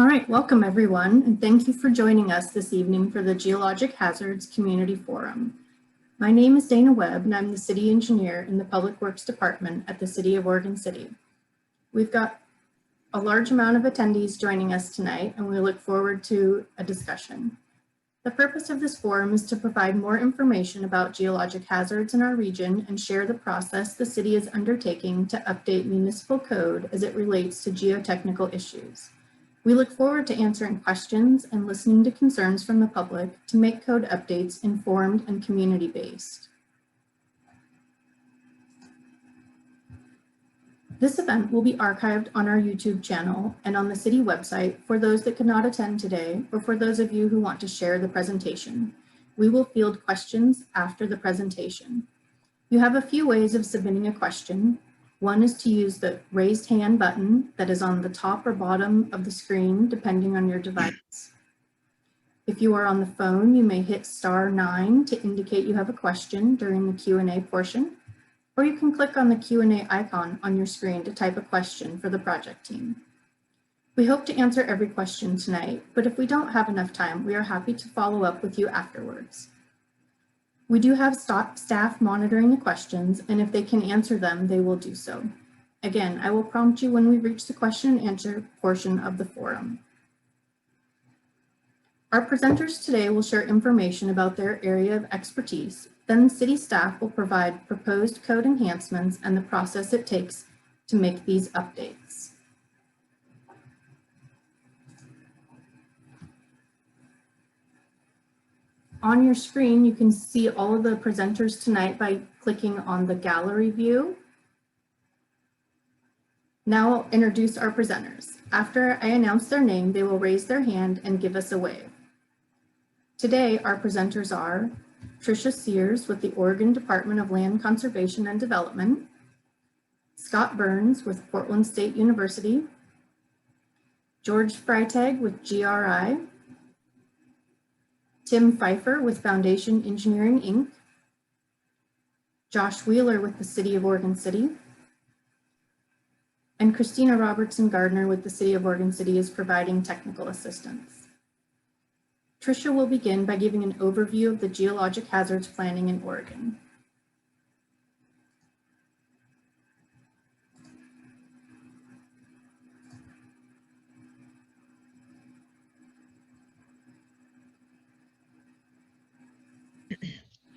All right, welcome everyone, and thank you for joining us this evening for the Geologic Hazards Community Forum. My name is Dana Webb, and I'm the City Engineer in the Public Works Department at the City of Oregon City. We've got a large amount of attendees joining us tonight, and we look forward to a discussion. The purpose of this forum is to provide more information about geologic hazards in our region and share the process the city is undertaking to update municipal code as it relates to geotechnical issues. We look forward to answering questions and listening to concerns from the public to make code updates informed and community-based. This event will be archived on our YouTube channel and on the city website for those that could not attend today or for those of you who want to share the presentation. We will field questions after the presentation. You have a few ways of submitting a question. One is to use the raised hand button that is on the top or bottom of the screen, depending on your device. If you are on the phone, you may hit *9 to indicate you have a question during the Q&A portion, or you can click on the Q&A icon on your screen to type a question for the project team. We hope to answer every question tonight, but if we don't have enough time, we are happy to follow up with you afterwards. We do have staff monitoring the questions, and if they can answer them, they will do so. Again, I will prompt you when we reach the question and answer portion of the forum. Our presenters today will share information about their area of expertise. Then city staff will provide proposed code enhancements and the process it takes to make these updates. On your screen, you can see all of the presenters tonight by clicking on the gallery view. Now I'll introduce our presenters. After I announce their name, they will raise their hand and give us a wave. Today, our presenters are Tricia Sears with the Oregon Department of Land Conservation and Development, Scott Burns with Portland State University, George Freitag with GRI, Tim Pfeiffer with Foundation Engineering, Inc., Josh Wheeler with the City of Oregon City, and Christina Robertson Gardner with the City of Oregon City is providing technical assistance. Tricia will begin by giving an overview of the geologic hazards planning in Oregon.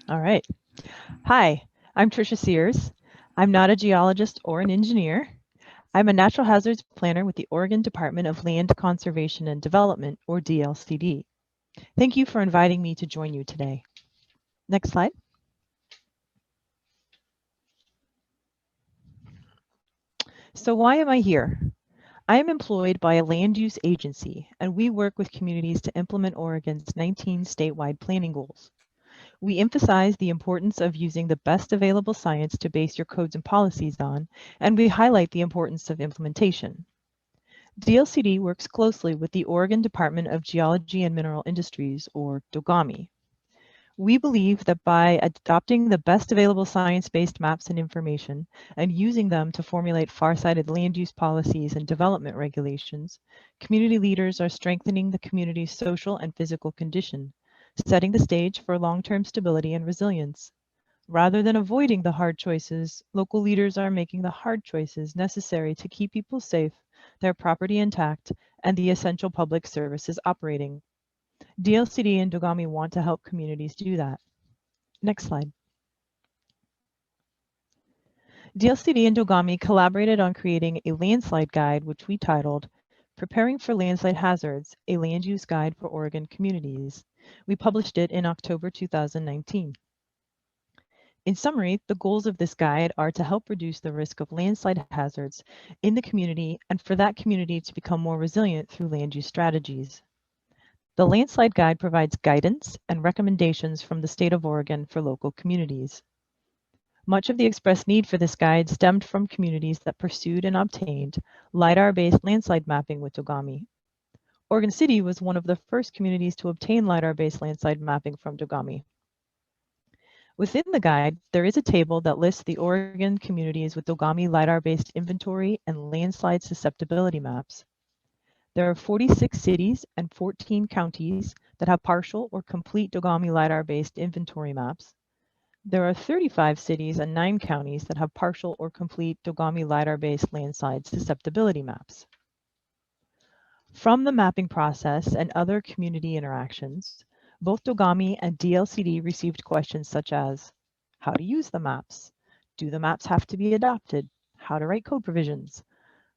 All right. Hi, I'm Tricia Sears. I'm not a geologist or an engineer. I'm a natural hazards planner with the Oregon Department of Land Conservation and Development, or DLCD. Thank you for inviting me to join you today. Next slide. So why am I here? I am employed by a land use agency, and we work with communities to implement Oregon's 19 statewide planning goals. We emphasize the importance of using the best available science to base your codes and policies on, and we highlight the importance of implementation. DLCD works closely with the Oregon Department of Geology and Mineral Industries, or DOGAMI. We believe that by adopting the best available science-based maps and information and using them to formulate far-sighted land use policies and development regulations, community leaders are strengthening the community's social and physical condition, setting the stage for long-term stability and resilience. Rather than avoiding the hard choices, local leaders are making the hard choices necessary to keep people safe, their property intact, and the essential public services operating. DLCD and DOGAMI want to help communities do that. Next slide. DLCD and DOGAMI collaborated on creating a landslide guide, which we titled Preparing for Landslide Hazards, a Land Use Guide for Oregon Communities. We published it in October 2019. In summary, the goals of this guide are to help reduce the risk of landslide hazards in the community and for that community to become more resilient through land use strategies. The landslide guide provides guidance and recommendations from the state of Oregon for local communities. Much of the expressed need for this guide stemmed from communities that pursued and obtained LiDAR-based landslide mapping with DOGAMI. Oregon City was one of the first communities to obtain LiDAR-based landslide mapping from DOGAMI. Within the guide, there is a table that lists the Oregon communities with DOGAMI LiDAR-based inventory and landslide susceptibility maps. There are 46 cities and 14 counties that have partial or complete Dogami LiDAR-based inventory maps. There are 35 cities and 9 counties that have partial or complete Dogami LiDAR-based landslide susceptibility maps. From the mapping process and other community interactions, both Dogami and DLCD received questions such as, how to use the maps? Do the maps have to be adopted? How to write code provisions?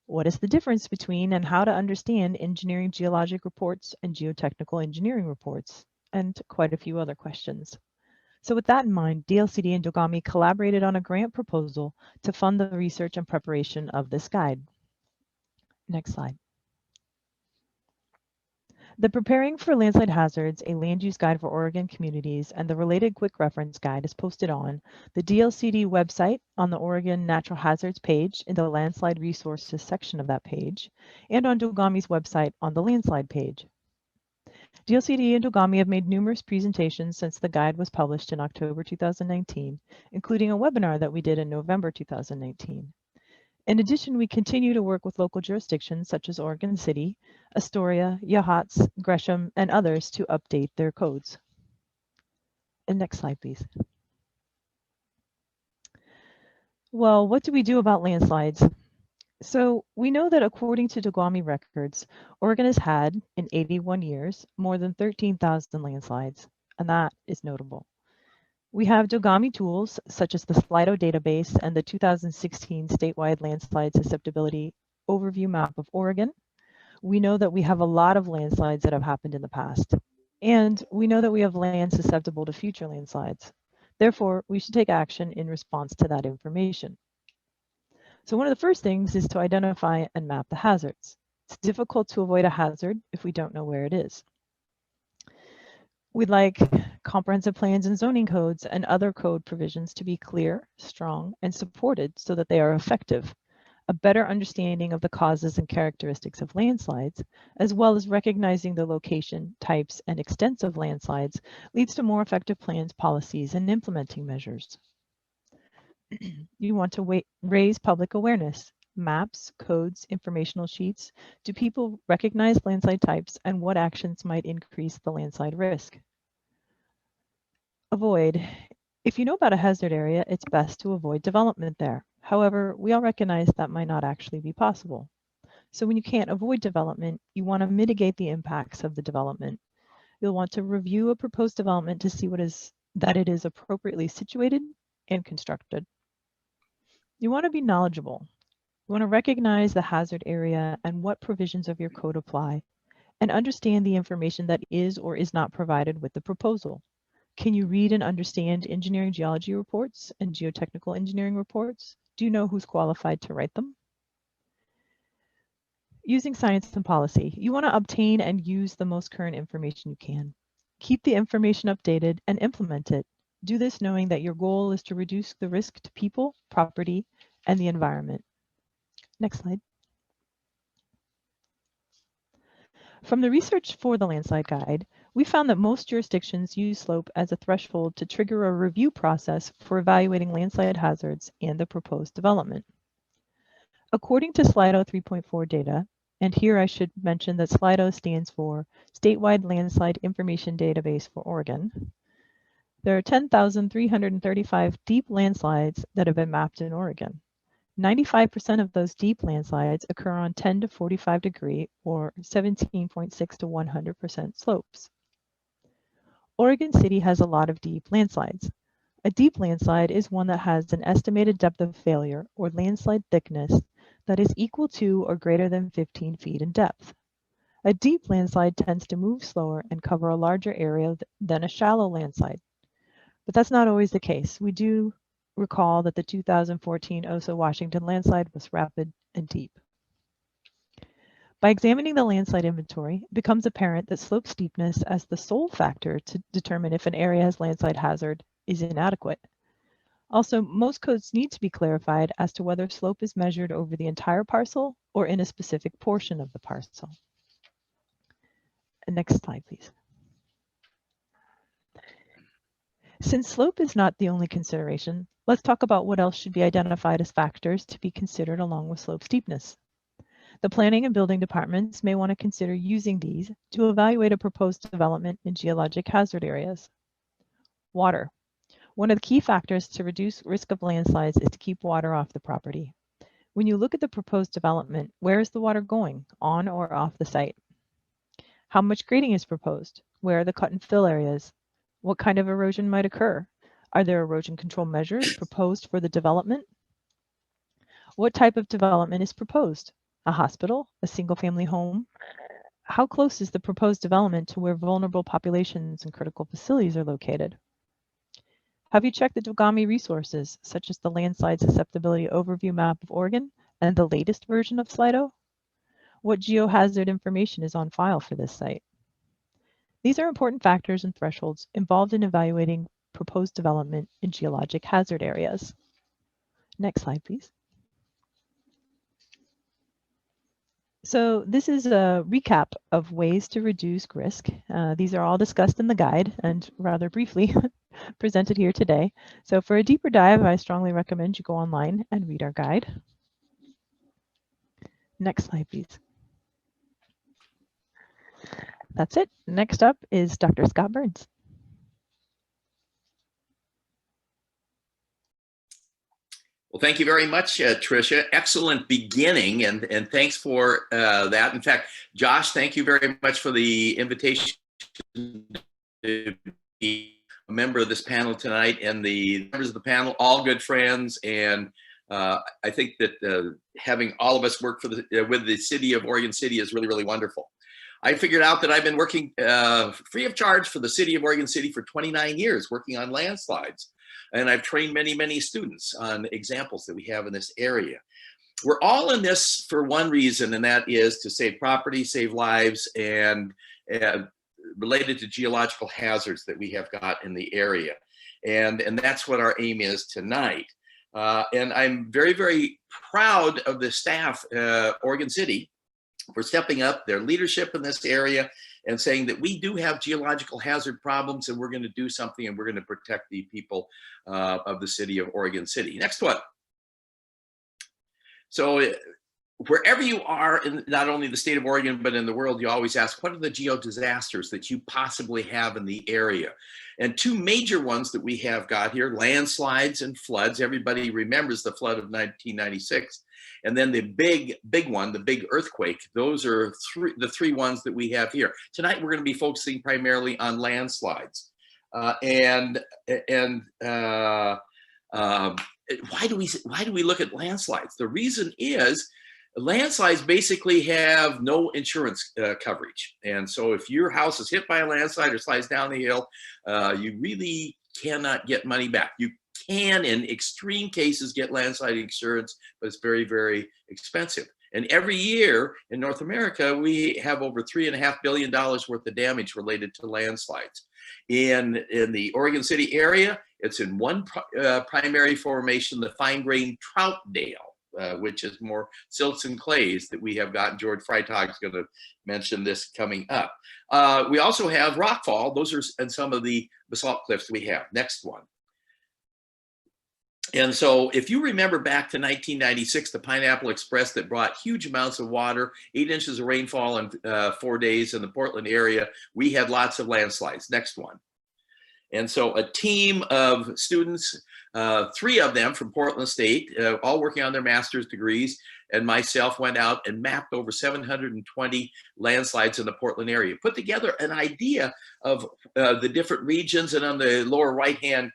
What is the difference between and how to understand engineering geologic reports and geotechnical engineering reports? And quite a few other questions. So with that in mind, DLCD and Dogami collaborated on a grant proposal to fund the research and preparation of this guide. Next slide. The Preparing for Landslide Hazards, a Land Use Guide for Oregon Communities, and the related quick reference guide is posted on the DLCD website on the Oregon Natural Hazards page in the Landslide Resources section of that page, and on Dogami's website on the Landslide page. DLCD and Dogami have made numerous presentations since the guide was published in October 2019, including a webinar that we did in November 2019. In addition, we continue to work with local jurisdictions such as Oregon City, Astoria, Yachats, Gresham, and others to update their codes. And next slide, please. Well, what do we do about landslides? So we know that according to Dogami records, Oregon has had, in 81 years, more than 13,000 landslides, and that is notable. We have Dogami tools such as the Slido database and the 2016 statewide landslide susceptibility overview map of Oregon. We know that we have a lot of landslides that have happened in the past, and we know that we have land susceptible to future landslides. Therefore, we should take action in response to that information. So one of the first things is to identify and map the hazards. It's difficult to avoid a hazard if we don't know where it is. We'd like comprehensive plans and zoning codes and other code provisions to be clear, strong, and supported so that they are effective. A better understanding of the causes and characteristics of landslides, as well as recognizing the location, types, and extents of landslides, leads to more effective plans, policies, and implementing measures. You want to raise public awareness. Maps, codes, informational sheets. Do people recognize landslide types and what actions might increase the landslide risk? Avoid. If you know about a hazard area, it's best to avoid development there. However, we all recognize that might not actually be possible. So when you can't avoid development, you want to mitigate the impacts of the development. You'll want to review a proposed development to see that it is appropriately situated and constructed. You want to be knowledgeable. You want to recognize the hazard area and what provisions of your code apply, and understand the information that is or is not provided with the proposal. Can you read and understand engineering geology reports and geotechnical engineering reports? Do you know who's qualified to write them? Using science and policy, you want to obtain and use the most current information you can. Keep the information updated and implement it. Do this knowing that your goal is to reduce the risk to people, property, and the environment. Next slide. From the research for the landslide guide, we found that most jurisdictions use slope as a threshold to trigger a review process for evaluating landslide hazards and the proposed development. According to Slido 3.4 data, and here I should mention that Slido stands for Statewide Landslide Information Database for Oregon, there are 10,335 deep landslides that have been mapped in Oregon. 95% of those deep landslides occur on 10 to 45 degree or 17.6 to 100% slopes. Oregon City has a lot of deep landslides. A deep landslide is one that has an estimated depth of failure or landslide thickness that is equal to or greater than 15 feet in depth. A deep landslide tends to move slower and cover a larger area than a shallow landslide. But that's not always the case. We do recall that the 2014 Oso Washington landslide was rapid and deep. By examining the landslide inventory, it becomes apparent that slope steepness as the sole factor to determine if an area has landslide hazard is inadequate. Also, most codes need to be clarified as to whether slope is measured over the entire parcel or in a specific portion of the parcel. And next slide, please. Since slope is not the only consideration, let's talk about what else should be identified as factors to be considered along with slope steepness. The planning and building departments may want to consider using these to evaluate a proposed development in geologic hazard areas. Water. One of the key factors to reduce risk of landslides is to keep water off the property. When you look at the proposed development, where is the water going, on or off the site? How much grading is proposed? Where are the cut and fill areas? What kind of erosion might occur? Are there erosion control measures proposed for the development? What type of development is proposed? A hospital? A single-family home? How close is the proposed development to where vulnerable populations and critical facilities are located? Have you checked the Dogami resources, such as the Landslide Susceptibility Overview Map of Oregon and the latest version of Slido? What geohazard information is on file for this site? These are important factors and thresholds involved in evaluating proposed development in geologic hazard areas. Next slide, please. So this is a recap of ways to reduce risk. These are all discussed in the guide and rather briefly presented here today. So for a deeper dive, I strongly recommend you go online and read our guide. Next slide, please. That's it. Next up is Dr. Scott Burns. Well, thank you very much, Tricia. Excellent beginning, and thanks for that. In fact, Josh, thank you very much for the invitation to be a member of this panel tonight, and the members of the panel, all good friends, and I think that having all of us work for with the city of Oregon City is really, really wonderful. I figured out that I've been working free of charge for the city of Oregon City for 29 years, working on landslides. And I've trained many, many students on examples that we have in this area. We're all in this for one reason, and that is to save property, save lives, and related to geological hazards that we have got in the area. And that's what our aim is tonight. And I'm very, very proud of the staff, Oregon City, for stepping up their leadership in this area and saying that we do have geological hazard problems and we're going to do something and we're going to protect the people of the city of Oregon City. Next one. So wherever you are in not only the state of Oregon, but in the world, you always ask, what are the geodisasters that you possibly have in the area? And two major ones that we have got here, landslides and floods. Everybody remembers the flood of 1996. And then the big one, the big earthquake. Those are the three ones that we have here. Tonight, we're going to be focusing primarily on landslides. Why do we look at landslides? The reason is landslides basically have no insurance coverage. And so if your house is hit by a landslide or slides down the hill, you really cannot get money back. You can, in extreme cases, get landslide insurance, but it's very, very expensive. And every year in North America, we have over $3.5 billion worth of damage related to landslides. In the Oregon City area, it's in one primary formation, the fine-grained Troutdale, which is more silts and clays that we have got. George Freitag is going to mention this coming up. We also have rockfall. Those are some of the basalt cliffs we have. Next one. And so if you remember back to 1996, the Pineapple Express that brought huge amounts of water, 8 inches of rainfall in 4 days in the Portland area, we had lots of landslides. Next one. And so a team of students, 3 of them from Portland State, all working on their master's degrees, and myself went out and mapped over 720 landslides in the Portland area, put together an idea of the different regions. And on the lower right-hand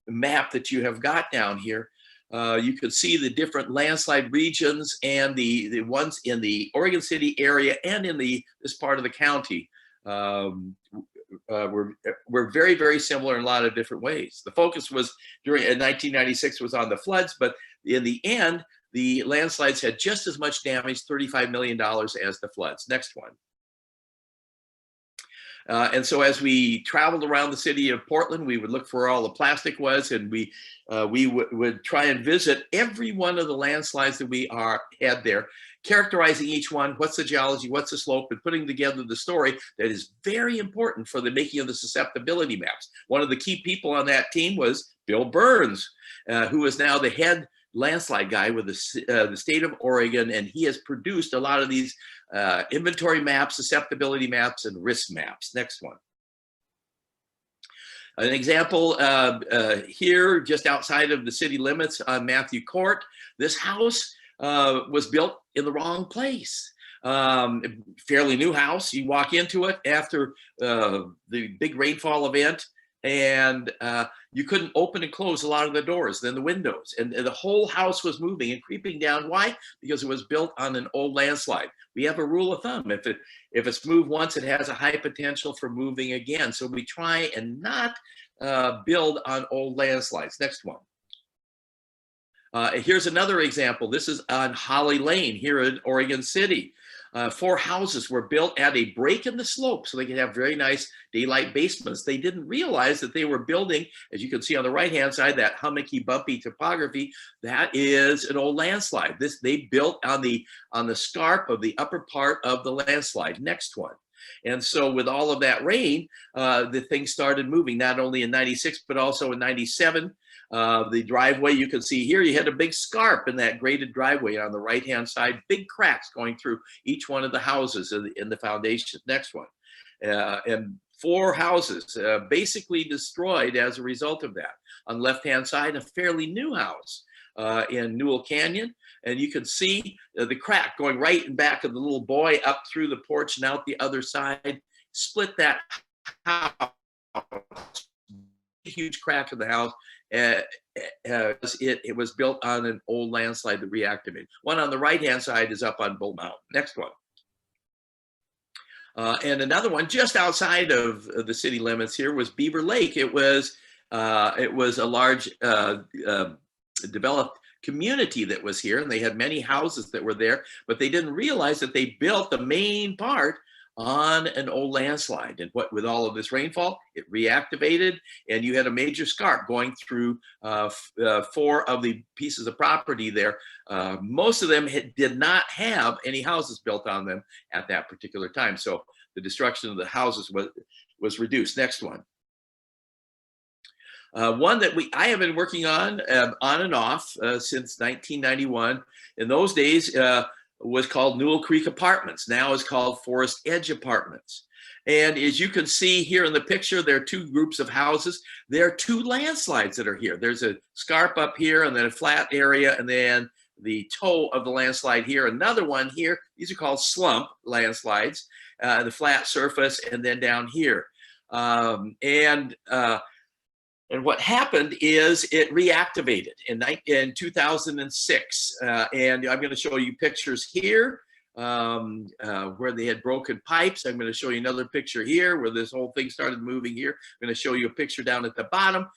map that you have got down here, you could see the different landslide regions and the ones in the Oregon City area and in this part of the county. We're very, very similar in a lot of different ways. The focus was in 1996 was on the floods, but in the end, the landslides had just as much damage, $35 million, as the floods. Next one. And so as we traveled around the city of Portland, we would look for where all the plastic was, and we would try and visit every one of the landslides that we had there, characterizing each one, what's the geology, what's the slope, and putting together the story that is very important for the making of the susceptibility maps. One of the key people on that team was Bill Burns, who is now the head landslide guy with the state of Oregon, and he has produced a lot of these inventory maps, susceptibility maps, and risk maps. Next one. An example here, just outside of the city limits on Matthew Court, this house was built in the wrong place. Fairly new house. You walk into it after the big rainfall event, and you couldn't open and close a lot of the doors, then the windows, and the whole house was moving and creeping down. Why? Because it was built on an old landslide. We have a rule of thumb: if it's moved once, it has a high potential for moving again. So we try and not build on old landslides. Next one. Here's another example. This is on Holly Lane here in Oregon City. 4 houses were built at a break in the slope so they could have very nice daylight basements. They didn't realize that they were building, as you can see on the right-hand side, that hummocky, bumpy topography. That is an old landslide. They built on the scarp of the upper part of the landslide. Next one. And so with all of that rain, the thing started moving, not only in 96, but also in 97. The driveway, you can see here, you had a big scarp in that graded driveway on the right-hand side, big cracks going through each one of the houses in the foundation. Next one. And 4 houses basically destroyed as a result of that. On the left-hand side, a fairly new house in Newell Canyon. And you can see the crack going right in back of the little boy up through the porch and out the other side, split that house. Huge crack in the house. It was built on an old landslide that reactivated. One on the right-hand side is up on Bull Mountain. Next one. And another one just outside of the city limits here was Beaver Lake. It was a large developed community that was here, and they had many houses that were there, but they didn't realize that they built the main part on an old landslide. And what with all of this rainfall, it reactivated, and you had a major scarp going through 4 of the pieces of property there. Most of them did not have any houses built on them at that particular time. So the destruction of the houses was reduced. Next one. One that I have been working on and off since 1991. In those days, was called Newell Creek Apartments. Now it's called Forest Edge Apartments. And as you can see here in the picture, there are 2 groups of houses. There are 2 landslides that are here. There's a scarp up here and then a flat area, and then the toe of the landslide here. Another one here. These are called slump landslides, the flat surface, and then down here. And what happened is it reactivated in 2006. And I'm going to show you pictures here where they had broken pipes. I'm going to show you another picture here where this whole thing started moving here. I'm going to show you a picture down at the bottom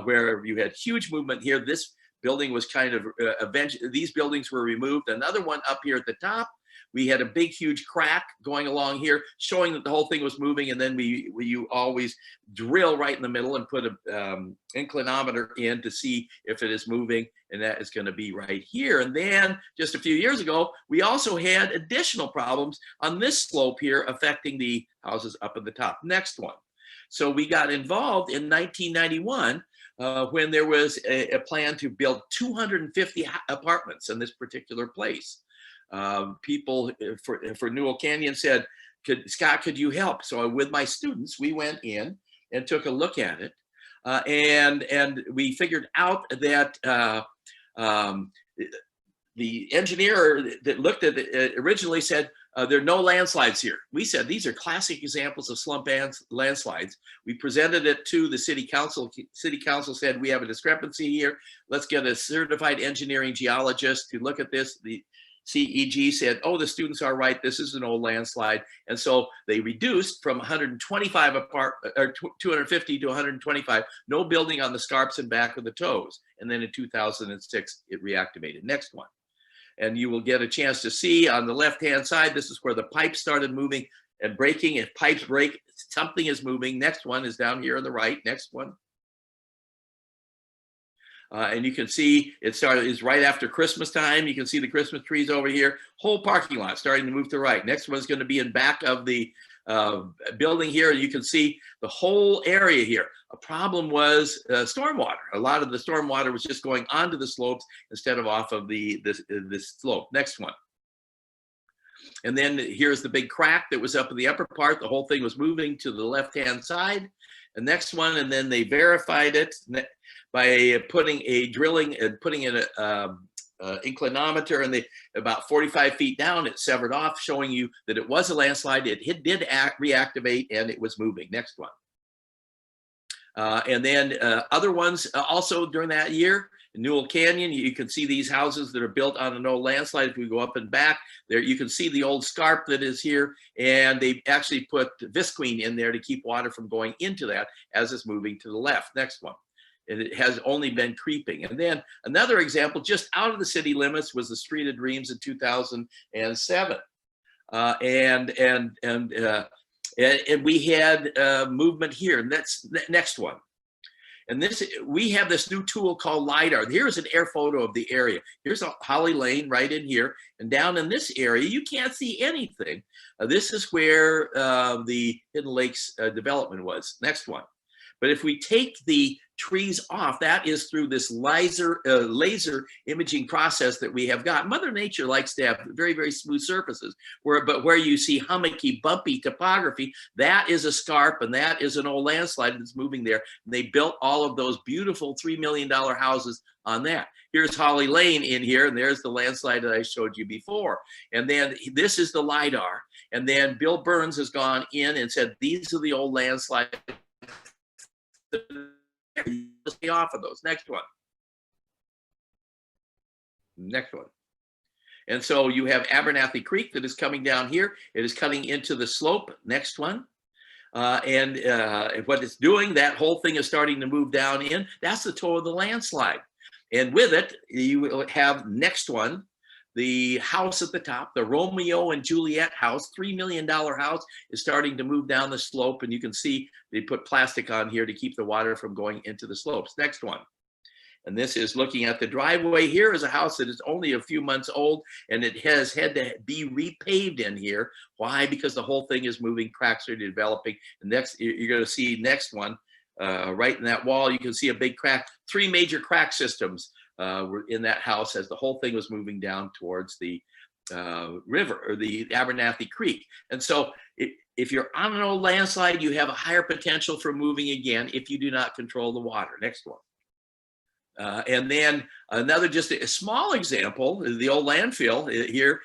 where you had huge movement here. This building was kind of, eventually, these buildings were removed. Another one up here at the top. We had a big, huge crack going along here, showing that the whole thing was moving. And then you always drill right in the middle and put an inclinometer in to see if it is moving. And that is going to be right here. And then just a few years ago, we also had additional problems on this slope here affecting the houses up at the top. Next one. So we got involved in 1991 when there was a plan to build 250 apartments in this particular place. People for Newell Canyon said, Scott, could you help? So with my students, we went in and took a look at it. And we figured out that the engineer that looked at it originally said, there are no landslides here. We said, these are classic examples of slump landslides. We presented it to the city council. City council said, we have a discrepancy here. Let's get a certified engineering geologist to look at this. The CEG said, oh, the students are right. This is an old landslide. And so they reduced from 125 apart, or 250 to 125, no building on the scarps and back of the toes. And then in 2006, it reactivated. Next one. And you will get a chance to see on the left-hand side, this is where the pipes started moving and breaking. If pipes break, something is moving. Next one is down here on the right. Next one. And you can see is right after Christmas time. You can see the Christmas trees over here. Whole parking lot starting to move to the right. Next one's going to be in back of the building here. You can see the whole area here. A problem was stormwater. A lot of the stormwater was just going onto the slopes instead of off of this slope. Next one. And then here's the big crack that was up in the upper part. The whole thing was moving to the left-hand side. The next one, and then they verified it by putting in an inclinometer, and about 45 feet down, it severed off, showing you that it was a landslide. It did reactivate, and it was moving. Next one. And then other ones also during that year, Newell Canyon, you can see these houses that are built on an old landslide. If we go up and back there, you can see the old scarp that is here, and they actually put visqueen in there to keep water from going into that as it's moving to the left. Next one. And it has only been creeping. And then another example, just out of the city limits, was the Street of Dreams in 2007. And we had movement here. And that's the next one. And we have this new tool called LiDAR. Here's an air photo of the area. Here's a Holly Lane right in here. And down in this area, you can't see anything. This is where the Hidden Lakes development was. Next one. But if we take the trees off, that is through this laser imaging process that we have got. Mother Nature likes to have very, very smooth surfaces, but where you see hummocky, bumpy topography, that is a scarp, and that is an old landslide that's moving there. And they built all of those beautiful $3 million houses on that. Here's Holly Lane in here, and there's the landslide that I showed you before. And then this is the LiDAR. And then Bill Burns has gone in and said, these are the old landslides. Stay off of those. Next one. Next one. And so you have Abernathy Creek that is coming down here. It is cutting into the slope. Next one. And what it's doing, that whole thing is starting to move down in. That's the toe of the landslide. And with it, you will have next one. The house at the top, the Romeo and Juliet house, $3 million house, is starting to move down the slope. And you can see they put plastic on here to keep the water from going into the slopes. Next one. And this is looking at the driveway. Here is a house that is only a few months old, and it has had to be repaved in here. Why? Because the whole thing is moving, cracks are developing. And next, you're going to see next one, right in that wall, you can see a big crack, 3 major crack systems. Were in that house as the whole thing was moving down towards the river, or the Abernathy Creek. And so if you're on an old landslide, you have a higher potential for moving again if you do not control the water. Next one. And then another, just a small example, the old landfill here,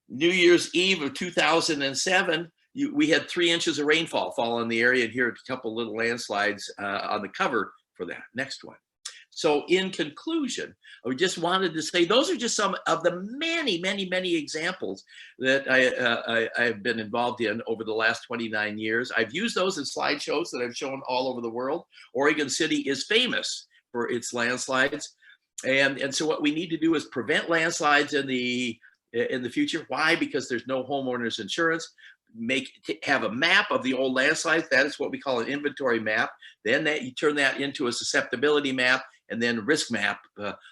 New Year's Eve of 2007, we had 3 inches of rainfall fall in the area, and here are a couple little landslides on the cover for that. Next one. So in conclusion, we just wanted to say those are just some of the many, many, many examples that I've been involved in over the last 29 years. I've used those in slideshows that I've shown all over the world. Oregon City is famous for its landslides. And so what we need to do is prevent landslides in the future. Why? Because there's no homeowners insurance. Have a map of the old landslides. That is what we call an inventory map. Then you turn that into a susceptibility map, and then risk map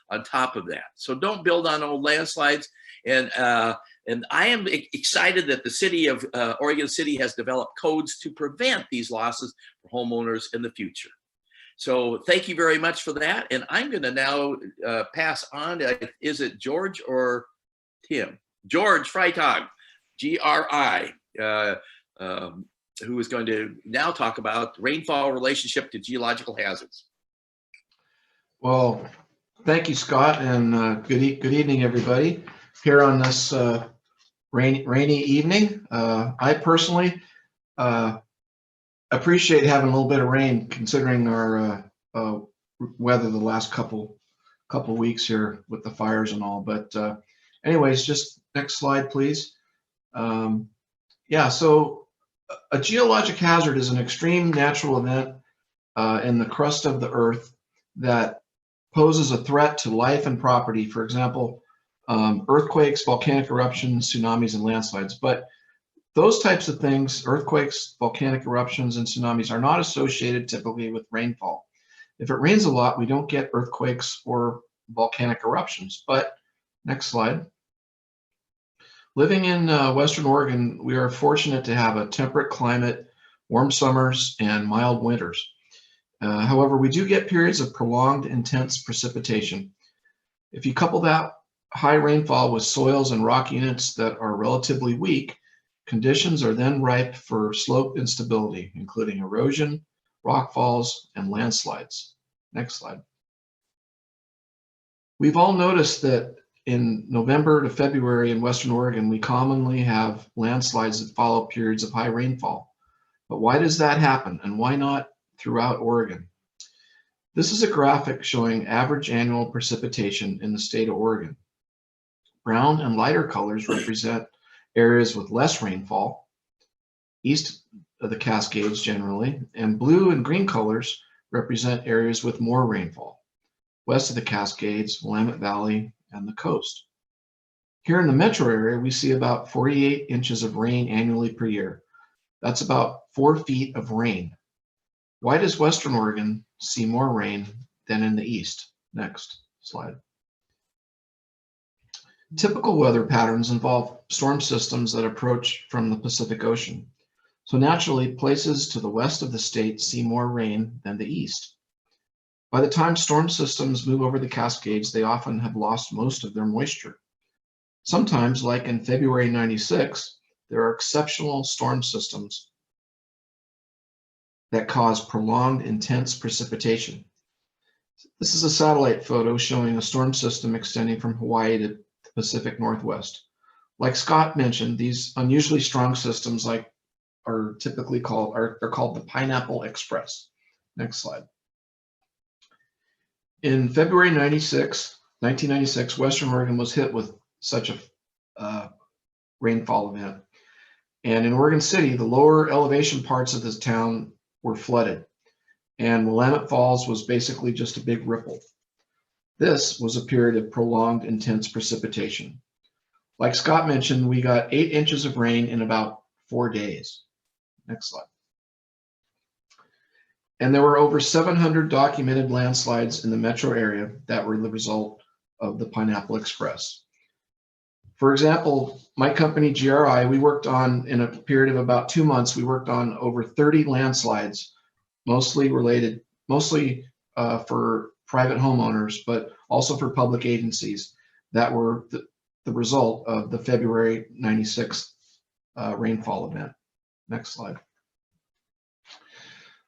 on top of that. So don't build on old landslides. And I am excited that the city of Oregon City has developed codes to prevent these losses for homeowners in the future. So thank you very much for that. And I'm going to now pass on. Is it George or Tim? George Freitag, GRI. Who is going to now talk about rainfall relationship to geological hazards. Well, thank you, Scott, and good evening, everybody. Here on this rainy evening, I personally appreciate having a little bit of rain, considering our weather the last couple weeks here with the fires and all. But anyways, just next slide, please. Yeah, so a geologic hazard is an extreme natural event in the crust of the earth that poses a threat to life and property. For example, earthquakes, volcanic eruptions, tsunamis, and landslides. But those types of things, earthquakes, volcanic eruptions, and tsunamis, are not associated typically with rainfall. If it rains a lot, we don't get earthquakes or volcanic eruptions. But next slide. Living in Western Oregon, we are fortunate to have a temperate climate, warm summers, and mild winters. However, we do get periods of prolonged, intense precipitation. If you couple that high rainfall with soils and rock units that are relatively weak, conditions are then ripe for slope instability, including erosion, rockfalls, and landslides. Next slide. We've all noticed that in November to February in Western Oregon, we commonly have landslides that follow periods of high rainfall. But why does that happen, and why not throughout Oregon? This is a graphic showing average annual precipitation in the state of Oregon. Brown and lighter colors represent areas with less rainfall, east of the Cascades generally, and blue and green colors represent areas with more rainfall, west of the Cascades, Willamette Valley, and the coast. Here in the metro area, we see about 48 inches of rain annually per year. That's about 4 feet of rain. Why does Western Oregon see more rain than in the east? Next slide. Typical weather patterns involve storm systems that approach from the Pacific Ocean. So naturally, places to the west of the state see more rain than the east. By the time storm systems move over the Cascades, they often have lost most of their moisture. Sometimes, like in February '96, there are exceptional storm systems that cause prolonged, intense precipitation. This is a satellite photo showing a storm system extending from Hawaii to the Pacific Northwest. Like Scott mentioned, these unusually strong systems are typically called the Pineapple Express. Next slide. In February 1996, Western Oregon was hit with such a rainfall event. And in Oregon City, the lower elevation parts of this town were flooded. And Willamette Falls was basically just a big ripple. This was a period of prolonged, intense precipitation. Like Scott mentioned, we got 8 inches of rain in about 4 days. Next slide. And there were over 700 documented landslides in the metro area that were the result of the Pineapple Express. For example, my company, GRI, we worked on, in a period of about 2 months, we worked on over 30 landslides, mostly for private homeowners, but also for public agencies that were the result of the February '96 rainfall event. Next slide.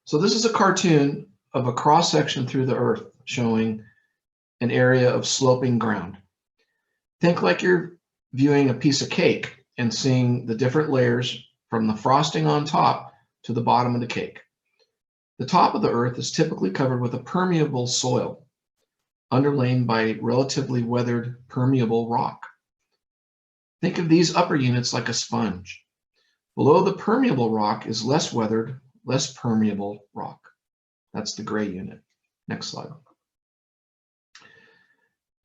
So this is a cartoon of a cross-section through the earth showing an area of sloping ground. Think like you're viewing a piece of cake and seeing the different layers from the frosting on top to the bottom of the cake. The top of the earth is typically covered with a permeable soil, underlain by relatively weathered permeable rock. Think of these upper units like a sponge. Below the permeable rock is less weathered, less permeable rock. That's the gray unit. Next slide.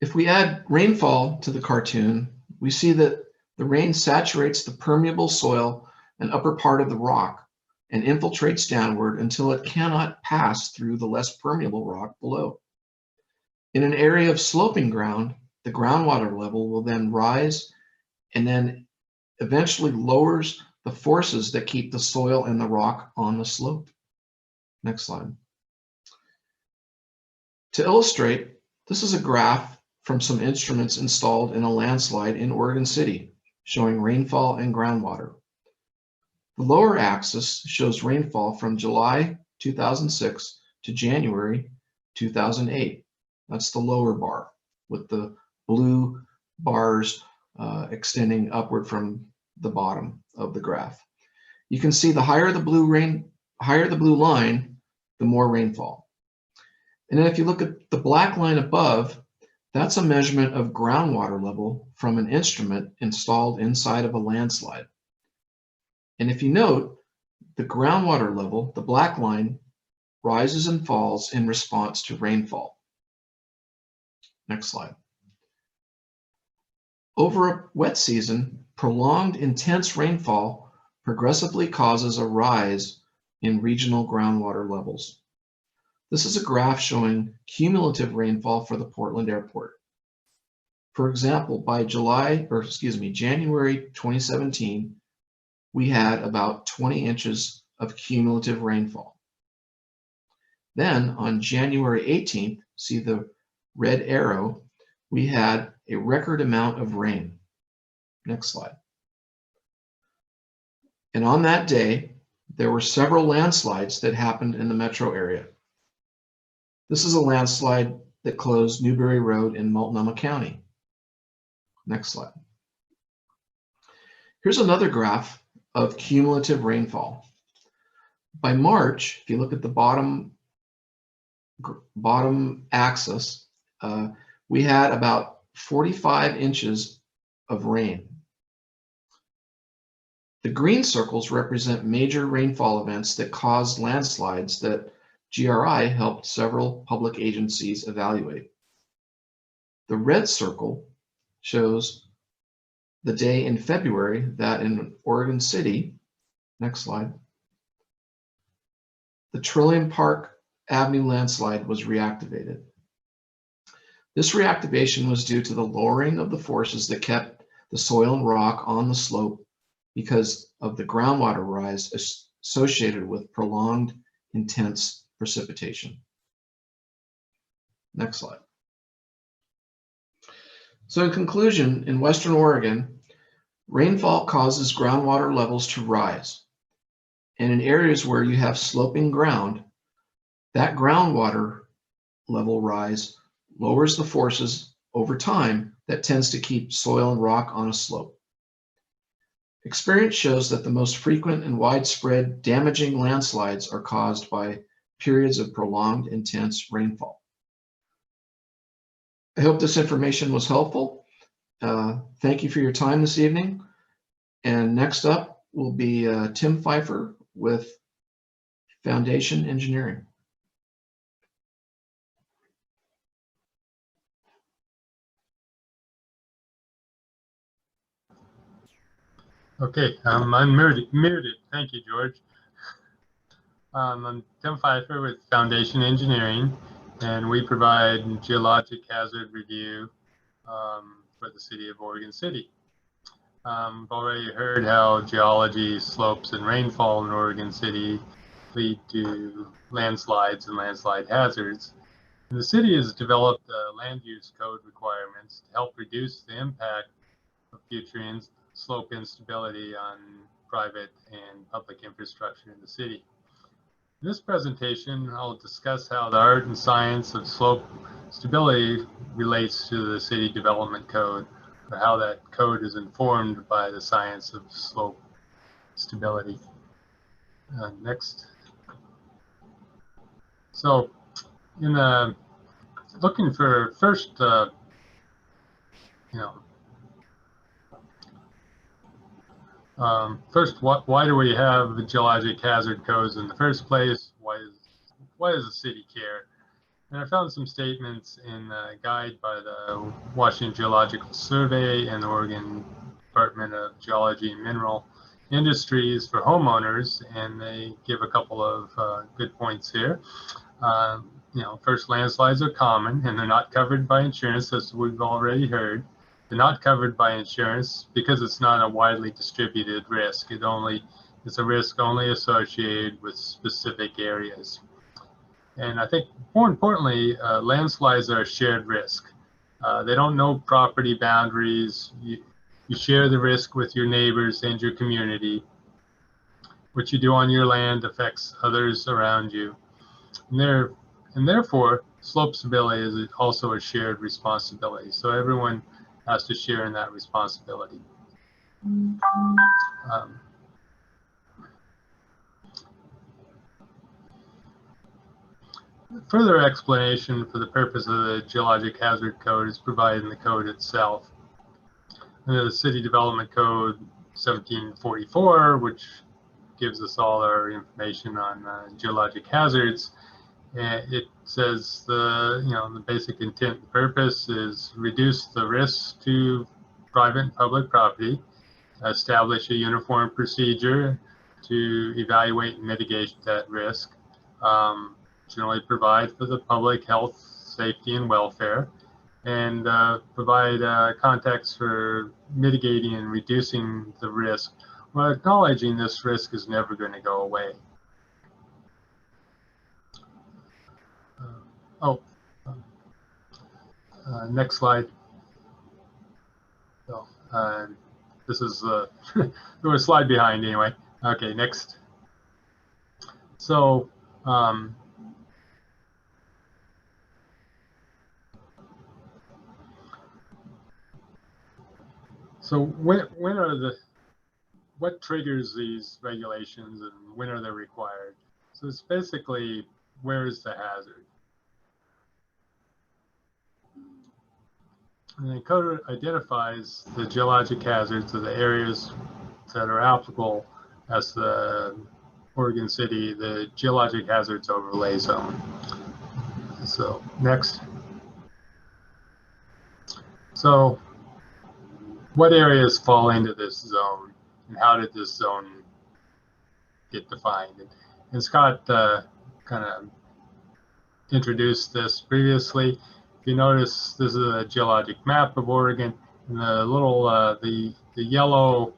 If we add rainfall to the cartoon, we see that the rain saturates the permeable soil and upper part of the rock and infiltrates downward until it cannot pass through the less permeable rock below. In an area of sloping ground, the groundwater level will then rise and then eventually lowers the forces that keep the soil and the rock on the slope. Next slide. To illustrate, this is a graph from some instruments installed in a landslide in Oregon City, showing rainfall and groundwater. The lower axis shows rainfall from July 2006 to January 2008. That's the lower bar, with the blue bars extending upward from the bottom of the graph. You can see the higher the blue line, the more rainfall. And then if you look at the black line above, that's a measurement of groundwater level from an instrument installed inside of a landslide. And if you note, the groundwater level, the black line, rises and falls in response to rainfall. Next slide. Over a wet season, prolonged intense rainfall progressively causes a rise in regional groundwater levels. This is a graph showing cumulative rainfall for the Portland Airport. For example, by January 2017, we had about 20 inches of cumulative rainfall. Then on January 18th, see the red arrow, we had a record amount of rain. Next slide. And on that day, there were several landslides that happened in the metro area. This is a landslide that closed Newberry Road in Multnomah County. Next slide. Here's another graph of cumulative rainfall. By March, if you look at the bottom axis, we had about 45 inches of rain. The green circles represent major rainfall events that caused landslides that GRI helped several public agencies evaluate. The red circle shows the day in February that in Oregon City, next slide, the Trillium Park Avenue landslide was reactivated. This reactivation was due to the lowering of the forces that kept the soil and rock on the slope because of the groundwater rise associated with prolonged, intense precipitation. Next slide. So in conclusion, in Western Oregon, rainfall causes groundwater levels to rise. And in areas where you have sloping ground, that groundwater level rise lowers the forces over time that tends to keep soil and rock on a slope. Experience shows that the most frequent and widespread damaging landslides are caused by periods of prolonged, intense rainfall. I hope this information was helpful. Thank you for your time this evening. And next up will be Tim Pfeiffer with Foundation Engineering. Okay, I'm unmuted. Thank you, George. I'm Tim Pfeiffer with Foundation Engineering, and we provide geologic hazard review for the city of Oregon City. I've already heard how geology, slopes, and rainfall in Oregon City lead to landslides and landslide hazards. And the city has developed land use code requirements to help reduce the impact of future slope instability on private and public infrastructure in the city. In this presentation, I'll discuss how the art and science of slope stability relates to the city development code, or how that code is informed by the science of slope stability. Next. So, in looking for first, why do we have the geologic hazard codes in the first place? Why does the city care? And I found some statements in a guide by the Washington Geological Survey and the Oregon Department of Geology and Mineral Industries for homeowners, and they give a couple of good points here. First, landslides are common and they're not covered by insurance, as we've already heard. They're not covered by insurance because it's not a widely distributed risk. It's a risk only associated with specific areas. And I think more importantly, landslides are a shared risk. They don't know property boundaries. You share the risk with your neighbors and your community. What you do on your land affects others around you. And therefore, slope stability is also a shared responsibility. So everyone has to share in that responsibility. Further explanation for the purpose of the Geologic Hazard Code is provided in the code itself. The City Development Code 1744, which gives us all our information on geologic hazards, and it says the basic intent and purpose is reduce the risk to private and public property, establish a uniform procedure to evaluate and mitigate that risk, generally provide for the public health, safety, and welfare, and provide context for mitigating and reducing the risk, while acknowledging this risk is never going to go away. Next slide. So, this is there was a slide behind anyway. Okay, next. So what triggers these regulations and when are they required? So it's basically, where is the hazard? And the code identifies the geologic hazards of the areas that are applicable as the Oregon City, the Geologic Hazards Overlay Zone. So next. So what areas fall into this zone, and how did this zone get defined? And Scott kind of introduced this previously. If you notice, this is a geologic map of Oregon, and the little the yellow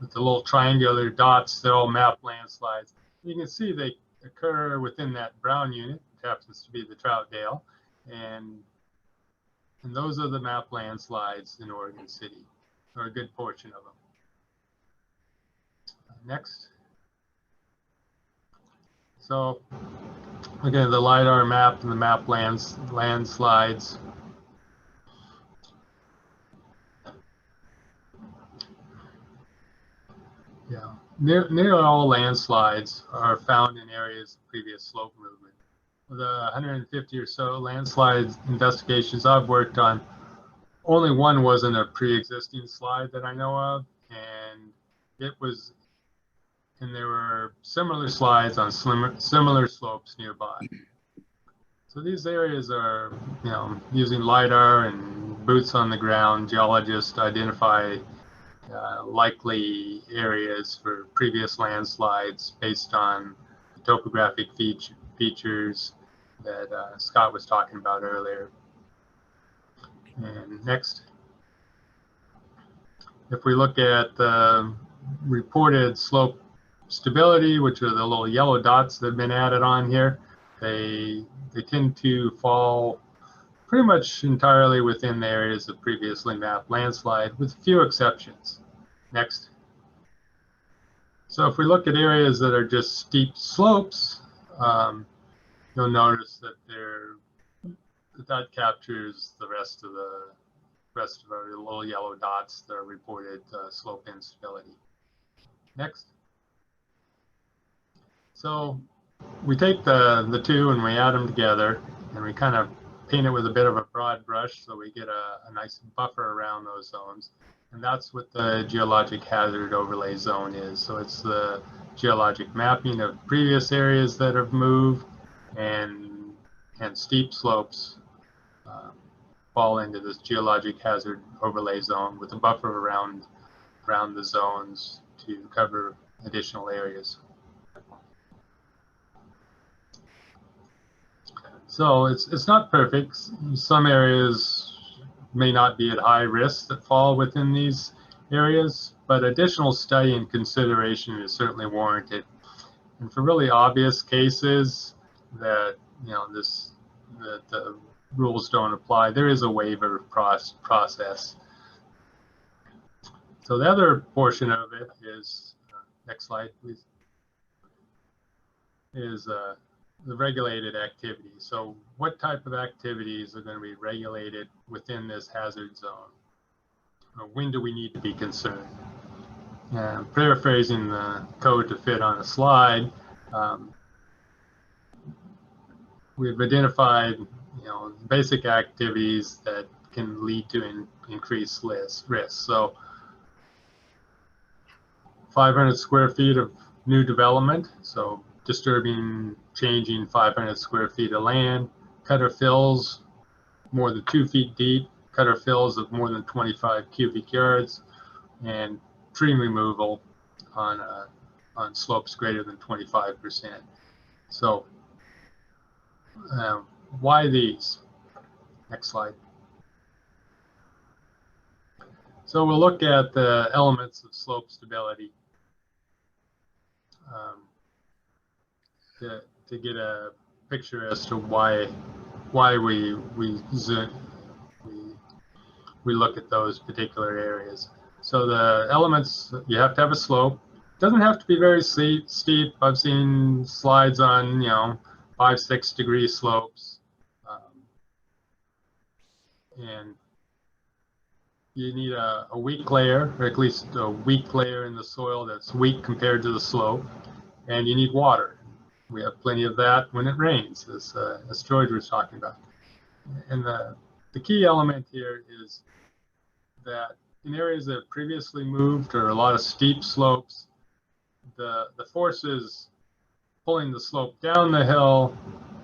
with the little triangular dots, they're all map landslides. You can see they occur within that brown unit, which happens to be the Troutdale, and those are the map landslides in Oregon City, or a good portion of them. Next. So again, the LiDAR map and the map landslides. Yeah, nearly all landslides are found in areas of previous slope movement. Of the 150 or so landslides investigations I've worked on, only one wasn't a pre-existing slide that I know of, and there were similar slides on similar slopes nearby. So these areas are, using LiDAR and boots on the ground, geologists identify likely areas for previous landslides based on topographic features that Scott was talking about earlier. And next, if we look at the reported slope stability, which are the little yellow dots that have been added on here, they tend to fall pretty much entirely within the areas of previously mapped landslide, with few exceptions. Next. So if we look at areas that are just steep slopes, you'll notice that that captures the rest of our little yellow dots that are reported slope instability. Next. So we take the two and we add them together, and we kind of paint it with a bit of a broad brush so we get a nice buffer around those zones. And that's what the Geologic Hazard Overlay Zone is. So it's the geologic mapping of previous areas that have moved, and steep slopes fall into this Geologic Hazard Overlay Zone with a buffer around the zones to cover additional areas. So it's not perfect. Some areas may not be at high risk that fall within these areas, but additional study and consideration is certainly warranted. And for really obvious cases that that the rules don't apply, there is a waiver process. So the other portion of it is, next slide please, is the regulated activities. So what type of activities are going to be regulated within this hazard zone? Or when do we need to be concerned? Paraphrasing the code to fit on a slide, we've identified basic activities that can lead to increased risk. So 500 square feet of new development, so disturbing, changing 500 square feet of land, cutter fills more than 2 feet deep, cutter fills of more than 25 cubic yards, and tree removal on slopes greater than 25%. So why these? Next slide. So we'll look at the elements of slope stability to get a picture as to why we look at those particular areas. So the elements, you have to have a slope. It doesn't have to be very steep. I've seen slides on 5-6 degree slopes, and you need a weak layer, or at least a weak layer in the soil that's weak compared to the slope, and you need water. We have plenty of that when it rains, as George was talking about. And the key element here is that in areas that previously moved or a lot of steep slopes, the forces pulling the slope down the hill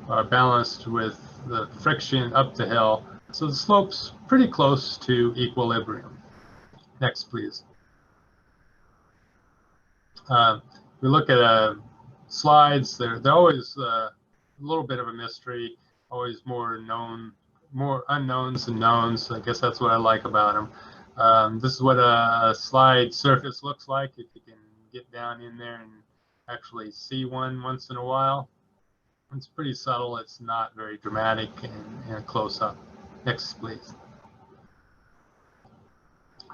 are balanced with the friction up the hill. So the slope's pretty close to equilibrium. Next, please. We look at slides. They're always a little bit of a mystery, always more unknowns than knowns. I guess that's what I like about them. This is what a slide surface looks like if you can get down in there and actually see one once in a while. It's pretty subtle. It's not very dramatic and close up. Next, please.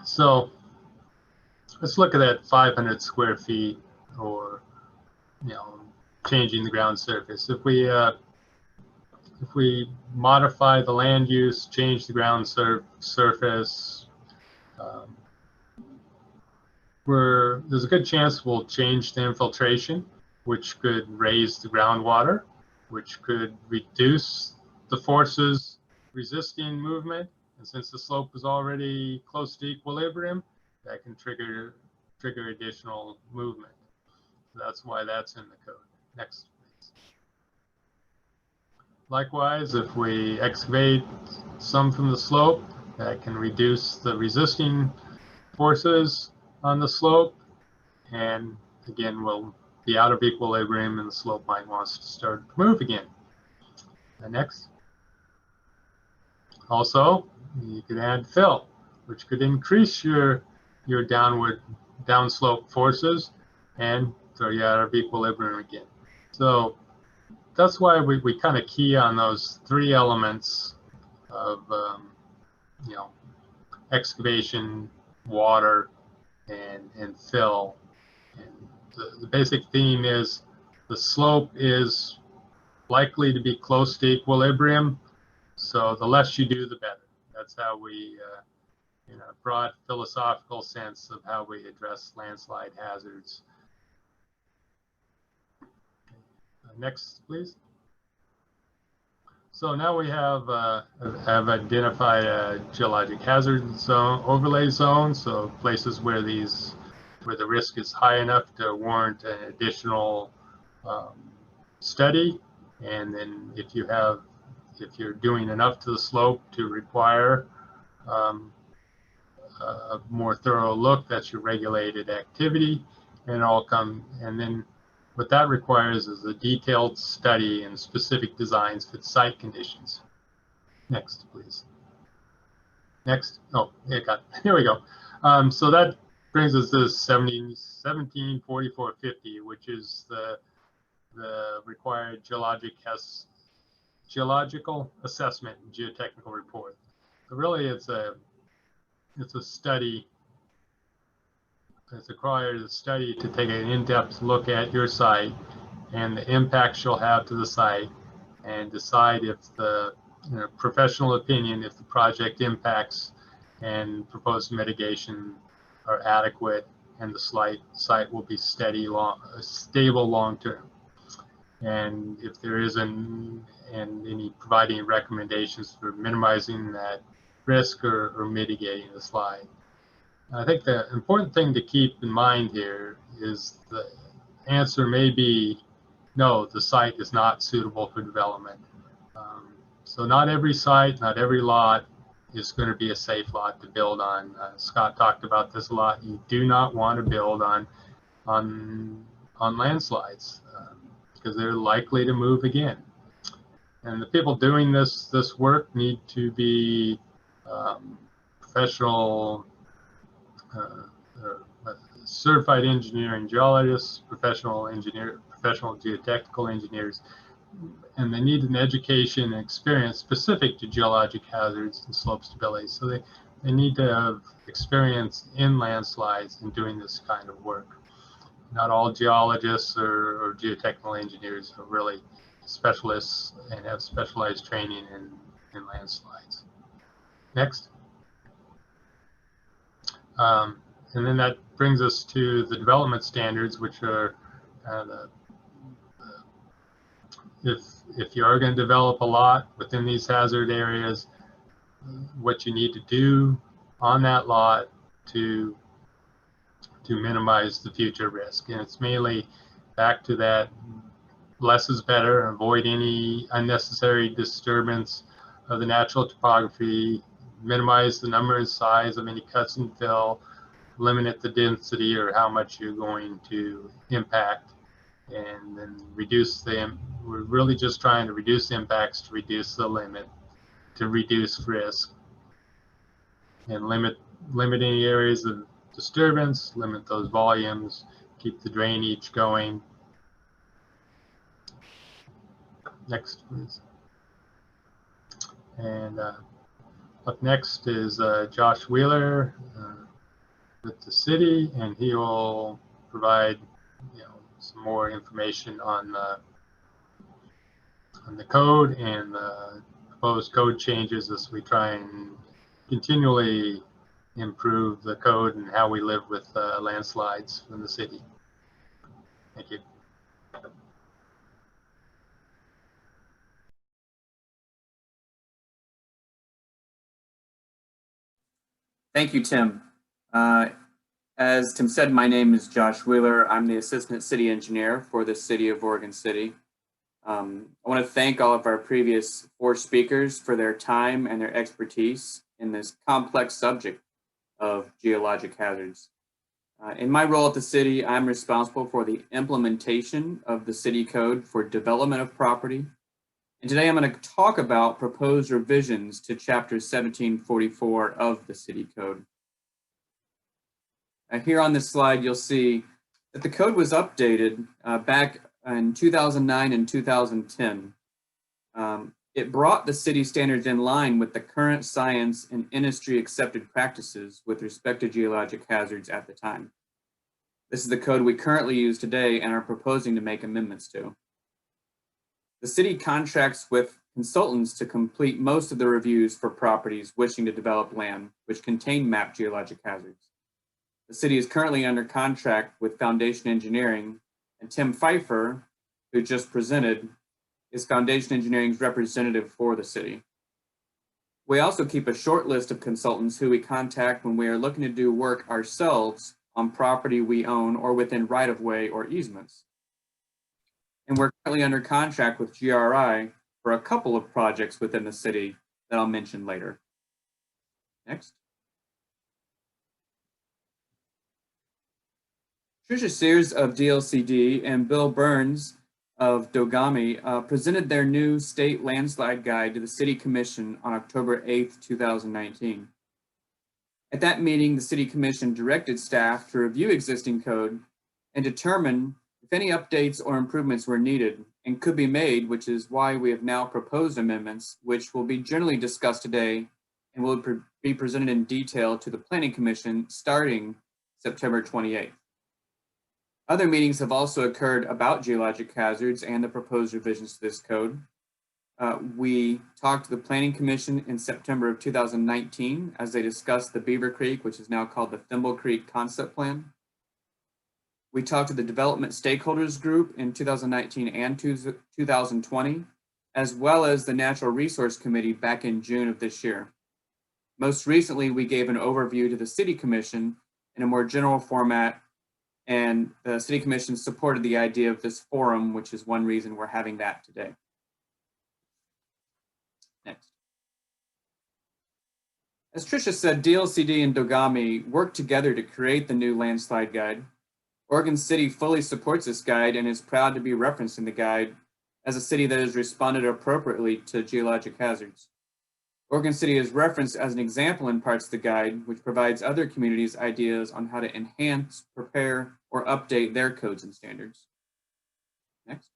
So let's look at that 500 square feet, or changing the ground surface. If we modify the land use, change the ground surface, there's a good chance we'll change the infiltration, which could raise the groundwater, which could reduce the forces resisting movement. And since the slope is already close to equilibrium, that can trigger additional movement. So that's why that's in the code. Next, please. Likewise, if we excavate some from the slope, that can reduce the resisting forces on the slope, and again, we'll be out of equilibrium and the slope might want to start to move again. Next. Also, you could add fill, which could increase your downslope forces and throw you out of equilibrium again. So that's why we kind of key on those three elements of excavation, water, and fill. And the basic theme is the slope is likely to be close to equilibrium, so the less you do, the better. That's how we, in a broad philosophical sense of how we address landslide hazards. Next, please. So now we have identified a geologic hazard zone, overlay zone, so places where the risk is high enough to warrant an additional study. And then if you're doing enough to the slope to require a more thorough look, that's your regulated activity, and then what that requires is a detailed study and specific designs fit site conditions. Next, please. Next. Oh, here we go. So that brings us to 174450, which is the required geological assessment and geotechnical report. So really, it's a study. It's required a study to take an in-depth look at your site and the impacts you'll have to the site, and decide if the professional opinion, if the project impacts and proposed mitigation are adequate, and the site will be stable long term. And if there isn't, and any providing recommendations for minimizing that risk or mitigating the slide. I think the important thing to keep in mind here is the answer may be no, the site is not suitable for development. So not every site, not every lot is going to be a safe lot to build on. Scott talked about this a lot. You do not want to build on landslides. because they're likely to move again. And the people doing this work need to be professional, certified engineering geologists, professional geotechnical engineers, and they need an education and experience specific to geologic hazards and slope stability. So they need to have experience in landslides and doing this kind of work. Not all geologists or geotechnical engineers are really specialists and have specialized training in landslides. Next. And then that brings us to the development standards, which are if you are going to develop a lot within these hazard areas, what you need to do on that lot to minimize the future risk. And it's mainly back to that less is better, avoid any unnecessary disturbance of the natural topography, minimize the number and size of any cuts and fill, limit the density or how much you're going to impact, and then reduce them. We're really just trying to reduce the impacts to reduce the limit, to reduce risk, and limit any areas of disturbance, limit those volumes, keep the drainage going. Next, please. And up next is Josh Wheeler with the city, and he will provide some more information on the code and the proposed code changes as we try and continually improve the code and how we live with landslides in the city. Thank you. Thank you, Tim. As Tim said, my name is Josh Wheeler. I'm the Assistant City Engineer for the City of Oregon City. I want to thank all of our previous 4 speakers for their time and their expertise in this complex subject of geologic hazards. In my role at the city, I'm responsible for the implementation of the city code for development of property. And today I'm going to talk about proposed revisions to Chapter 1744 of the city code. Here on this slide, you'll see that the code was updated back in 2009 and 2010. It brought the city standards in line with the current science and industry accepted practices with respect to geologic hazards at the time. This is the code we currently use today and are proposing to make amendments to. The city contracts with consultants to complete most of the reviews for properties wishing to develop land which contain mapped geologic hazards. The city is currently under contract with Foundation Engineering, and Tim Pfeiffer, who just presented, is Foundation Engineering's representative for the city. We also keep a short list of consultants who we contact when we are looking to do work ourselves on property we own or within right-of-way or easements. And we're currently under contract with GRI for a couple of projects within the city that I'll mention later. Next. Tricia Sears of DLCD and Bill Burns of Dogami presented their new state landslide guide to the City Commission on October 8th, 2019. At that meeting, the City Commission directed staff to review existing code and determine if any updates or improvements were needed and could be made, which is why we have now proposed amendments, which will be generally discussed today and will be presented in detail to the Planning Commission starting September 28th. Other meetings have also occurred about geologic hazards and the proposed revisions to this code. We talked to the Planning Commission in September of 2019 as they discussed the Beaver Creek, which is now called the Thimble Creek Concept Plan. We talked to the Development Stakeholders Group in 2019 and 2020, as well as the Natural Resource Committee back in June of this year. Most recently, we gave an overview to the City Commission in a more general format, and the City Commission supported the idea of this forum, which is one reason we're having that today. Next. As Tricia said, DLCD and Dogami worked together to create the new landslide guide. Oregon City fully supports this guide and is proud to be referenced in the guide as a city that has responded appropriately to geologic hazards. Oregon City is referenced as an example in parts of the guide, which provides other communities ideas on how to enhance, prepare, or update their codes and standards. Next.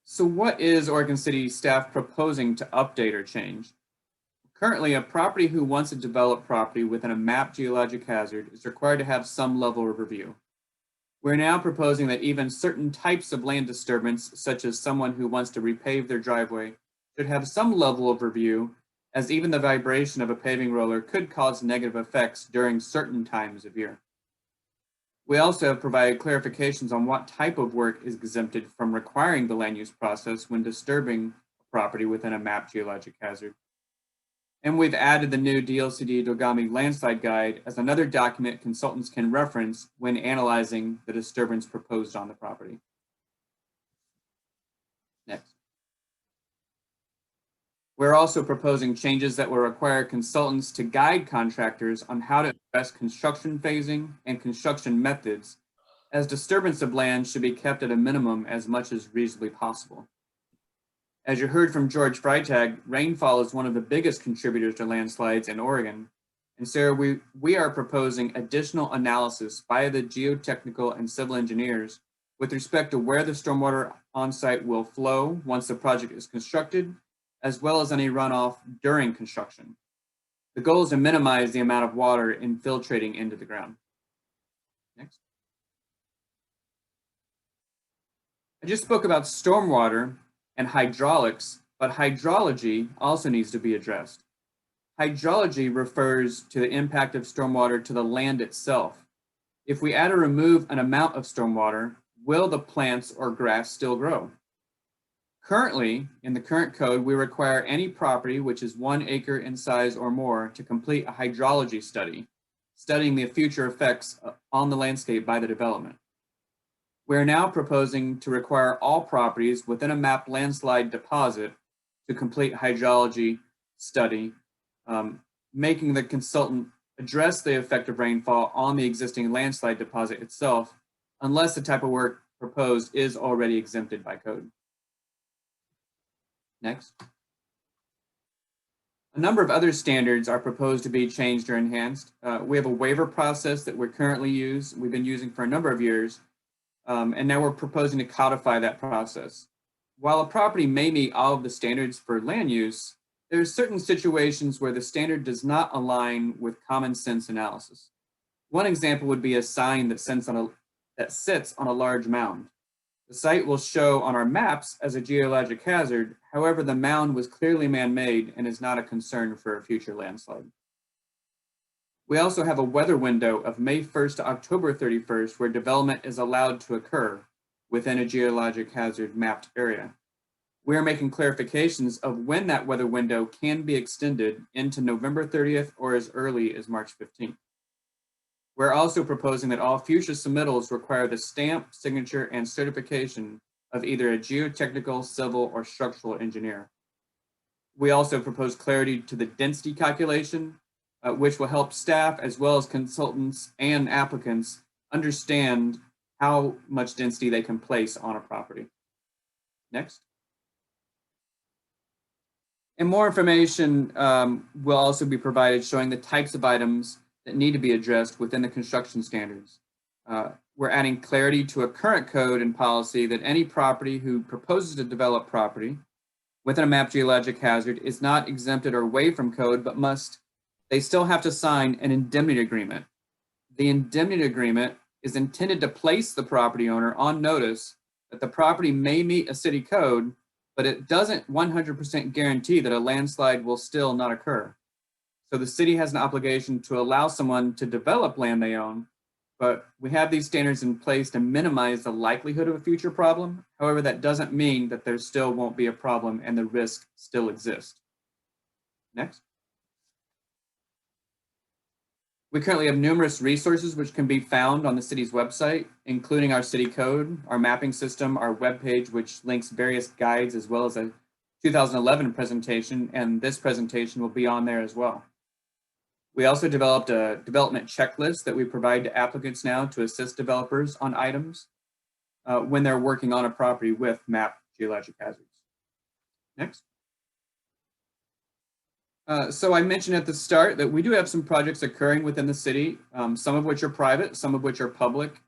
So what is Oregon City staff proposing to update or change? Currently, a property who wants to develop property within a mapped geologic hazard is required to have some level of review. We're now proposing that even certain types of land disturbance, such as someone who wants to repave their driveway, should have some level of review, as even the vibration of a paving roller could cause negative effects during certain times of year. We also have provided clarifications on what type of work is exempted from requiring the land use process when disturbing a property within a mapped geologic hazard. And we've added the new DLCD Dogami landslide guide as another document consultants can reference when analyzing the disturbance proposed on the property. Next. We're also proposing changes that will require consultants to guide contractors on how to address construction phasing and construction methods, as disturbance of land should be kept at a minimum as much as reasonably possible. As you heard from George Freitag, rainfall is one of the biggest contributors to landslides in Oregon. And so we are proposing additional analysis by the geotechnical and civil engineers with respect to where the stormwater on site will flow once the project is constructed, as well as any runoff during construction. The goal is to minimize the amount of water infiltrating into the ground. Next. I just spoke about stormwater and hydraulics, but hydrology also needs to be addressed. Hydrology refers to the impact of stormwater to the land itself. If we add or remove an amount of stormwater, will the plants or grass still grow? Currently, in the current code, we require any property which is 1 acre in size or more to complete a hydrology study, studying the future effects on the landscape by the development. We're now proposing to require all properties within a mapped landslide deposit to complete hydrology study, making the consultant address the effect of rainfall on the existing landslide deposit itself, unless the type of work proposed is already exempted by code. Next. A number of other standards are proposed to be changed or enhanced. We have a waiver process that we've been using for a number of years, and now we're proposing to codify that process. While a property may meet all of the standards for land use, there are certain situations where the standard does not align with common sense analysis. One example would be a sign that sits on a large mound. The site will show on our maps as a geologic hazard. However, the mound was clearly man-made and is not a concern for a future landslide. We also have a weather window of May 1st to October 31st where development is allowed to occur within a geologic hazard mapped area. We are making clarifications of when that weather window can be extended into November 30th or as early as March 15th. We're also proposing that all future submittals require the stamp, signature, and certification of either a geotechnical, civil, or structural engineer. We also propose clarity to the density calculation, which will help staff as well as consultants and applicants understand how much density they can place on a property. Next. And more information will also be provided showing the types of items that need to be addressed within the construction standards. We're adding clarity to a current code and policy that any property who proposes to develop property within a mapped geologic hazard is not exempted or away from code, but they still have to sign an indemnity agreement. The indemnity agreement is intended to place the property owner on notice that the property may meet a city code, but it doesn't 100% guarantee that a landslide will still not occur. So the city has an obligation to allow someone to develop land they own, but we have these standards in place to minimize the likelihood of a future problem. However, that doesn't mean that there still won't be a problem and the risk still exists. Next. We currently have numerous resources which can be found on the city's website, including our city code, our mapping system, our webpage, which links various guides, as well as a 2011 presentation, and this presentation will be on there as well. We also developed a development checklist that we provide to applicants now to assist developers on items when they're working on a property with mapped geologic hazards. Next. So I mentioned at the start that we do have some projects occurring within the city, some of which are private, some of which are public,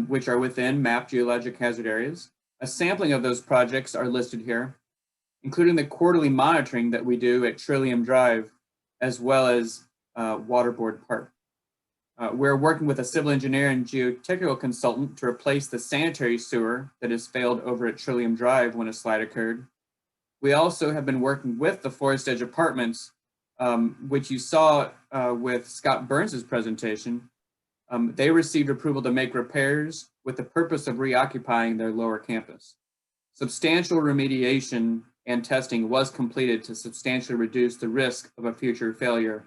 which are within mapped geologic hazard areas. A sampling of those projects are listed here, including the quarterly monitoring that we do at Trillium Drive, as well as Waterboard Park. We're working with a civil engineer and geotechnical consultant to replace the sanitary sewer that has failed over at Trillium Drive when a slide occurred. We also have been working with the Forest Edge Apartments, which you saw with Scott Burns's presentation. They received approval to make repairs with the purpose of reoccupying their lower campus. Substantial remediation and testing was completed to substantially reduce the risk of a future failure.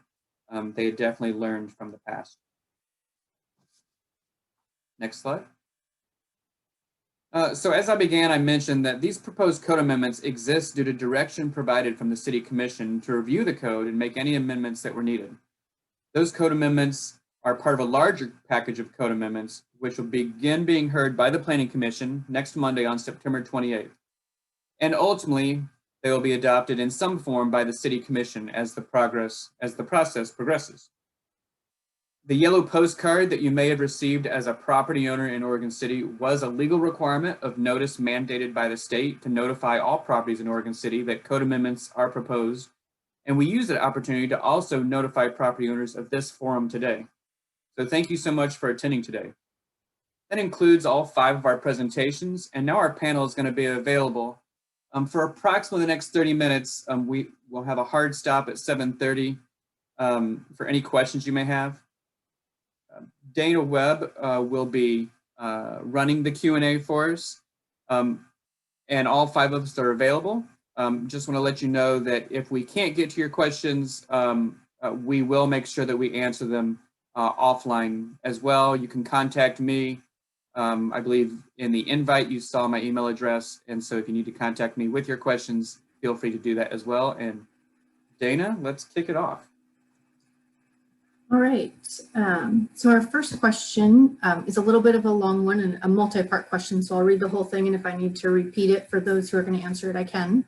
They had definitely learned from the past. Next slide. So as I began, I mentioned that these proposed code amendments exist due to direction provided from the City Commission to review the code and make any amendments that were needed. Those code amendments are part of a larger package of code amendments, which will begin being heard by the Planning Commission next Monday on September 28th. And ultimately, they will be adopted in some form by the City Commission as the process progresses. The yellow postcard that you may have received as a property owner in Oregon City was a legal requirement of notice mandated by the state to notify all properties in Oregon City that code amendments are proposed. And we use that opportunity to also notify property owners of this forum today. So thank you so much for attending today. That includes all 5 of our presentations, and now our panel is going to be available for approximately the next 30 minutes. We will have a hard stop at 7:30 for any questions you may have. Dana Webb will be running the Q&A for us, and all 5 of us are available. Just want to let you know that if we can't get to your questions, we will make sure that we answer them offline as well. You can contact me. I believe in the invite you saw my email address, and so if you need to contact me with your questions, feel free to do that as well. And Dana, let's kick it off. All right, so our first question is a little bit of a long one and a multi-part question, so I'll read the whole thing, and if I need to repeat it for those who are going to answer it, I can.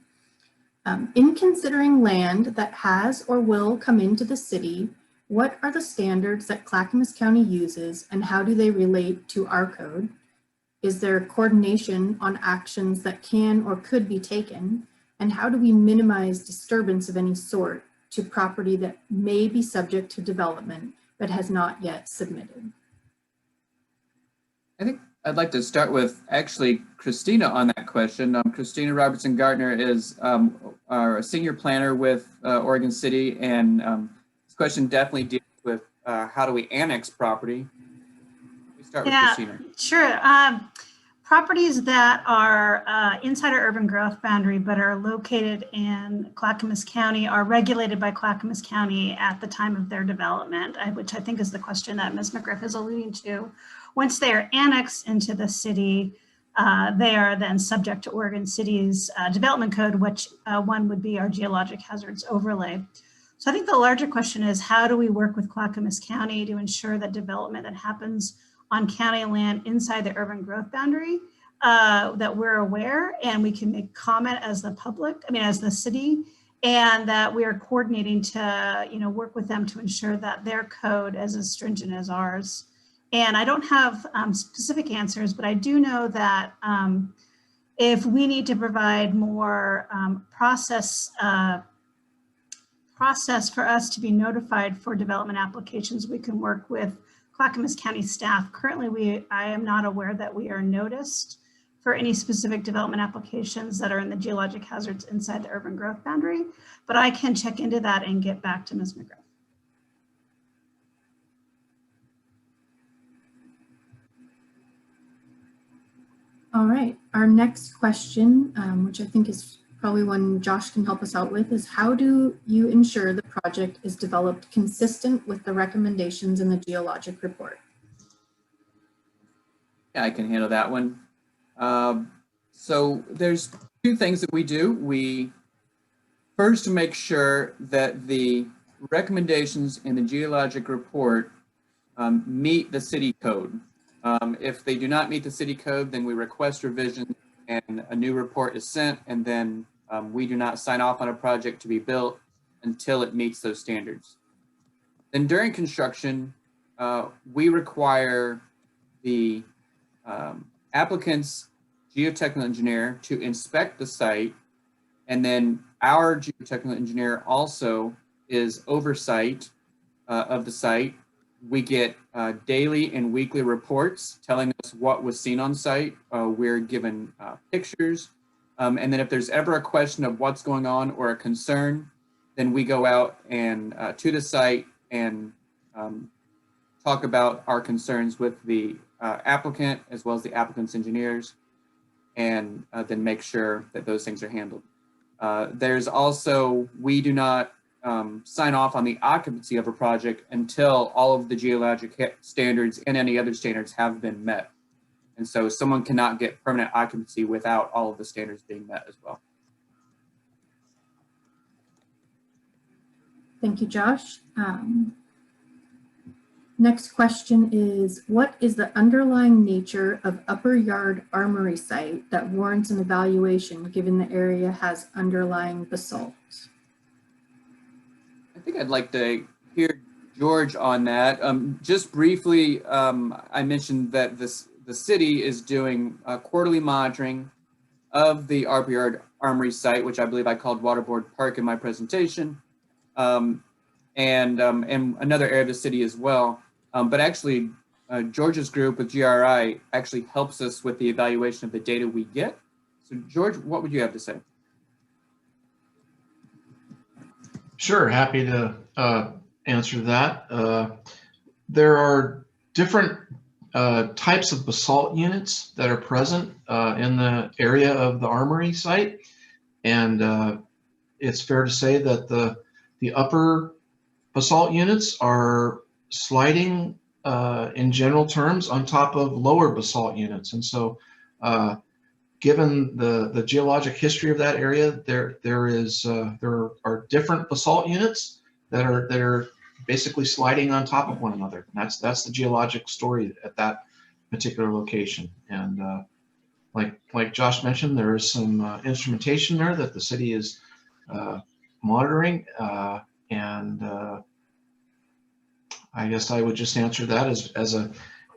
In considering land that has or will come into the city, what are the standards that Clackamas County uses, and how do they relate to our code? Is there coordination on actions that can or could be taken, and how do we minimize disturbance of any sort to property that may be subject to development but has not yet submitted? I think I'd like to start with actually Christina on that question. Christina Robertson Gardner is our senior planner with Oregon City, and this question definitely deals with how do we annex property. We start with Christina. Sure. Properties that are inside our urban growth boundary but are located in Clackamas County are regulated by Clackamas County at the time of their development, which I think is the question that Ms. McGriff is alluding to. Once they are annexed into the city, they are then subject to Oregon City's development code, which one would be our geologic hazards overlay. So I think the larger question is, how do we work with Clackamas County to ensure that development that happens on county land inside the urban growth boundary, that we're aware and we can make comment as the public, as the city, and that we are coordinating to, work with them to ensure that their code is as stringent as ours. And I don't have specific answers, but I do know that if we need to provide more process for us to be notified for development applications, we can work with Clackamas County staff. Currently, I am not aware that we are noticed for any specific development applications that are in the geologic hazards inside the urban growth boundary, but I can check into that and get back to Ms. McGriff. All right, our next question, which I think is probably one Josh can help us out with, is how do you ensure the project is developed consistent with the recommendations in the geologic report? Yeah, I can handle that one. So there's 2 things that we do. We first make sure that the recommendations in the geologic report meet the city code. If they do not meet the city code, then we request revision and a new report is sent, and then we do not sign off on a project to be built until it meets those standards. Then during construction, we require the applicant's geotechnical engineer to inspect the site, and then our geotechnical engineer also is oversight of the site. We get daily and weekly reports telling us what was seen on site. We're given pictures. And then if there's ever a question of what's going on or a concern, then we go out and to the site and talk about our concerns with the applicant as well as the applicant's engineers, and then make sure that those things are handled. There's also, we do not sign off on the occupancy of a project until all of the geologic standards and any other standards have been met. And so someone cannot get permanent occupancy without all of the standards being met as well. Thank you, Josh. Next question is, what is the underlying nature of Upper Yard Armory site that warrants an evaluation given the area has underlying basalt? I think I'd like to hear George on that. Just briefly, I mentioned that the city is doing quarterly monitoring of the Upper Yard Armory site, which I believe I called Waterboard Park in my presentation, and another area of the city as well. But actually, George's group with GRI actually helps us with the evaluation of the data we get. So George, what would you have to say? Sure, happy to answer that. There are different types of basalt units that are present in the area of the Armory site, and it's fair to say that the upper basalt units are sliding in general terms on top of lower basalt units, and so given the geologic history of that area, there are different basalt units that are basically sliding on top of one another. And that's the geologic story at that particular location. And like Josh mentioned, there is some instrumentation there that the city is monitoring, and I guess I would just answer that as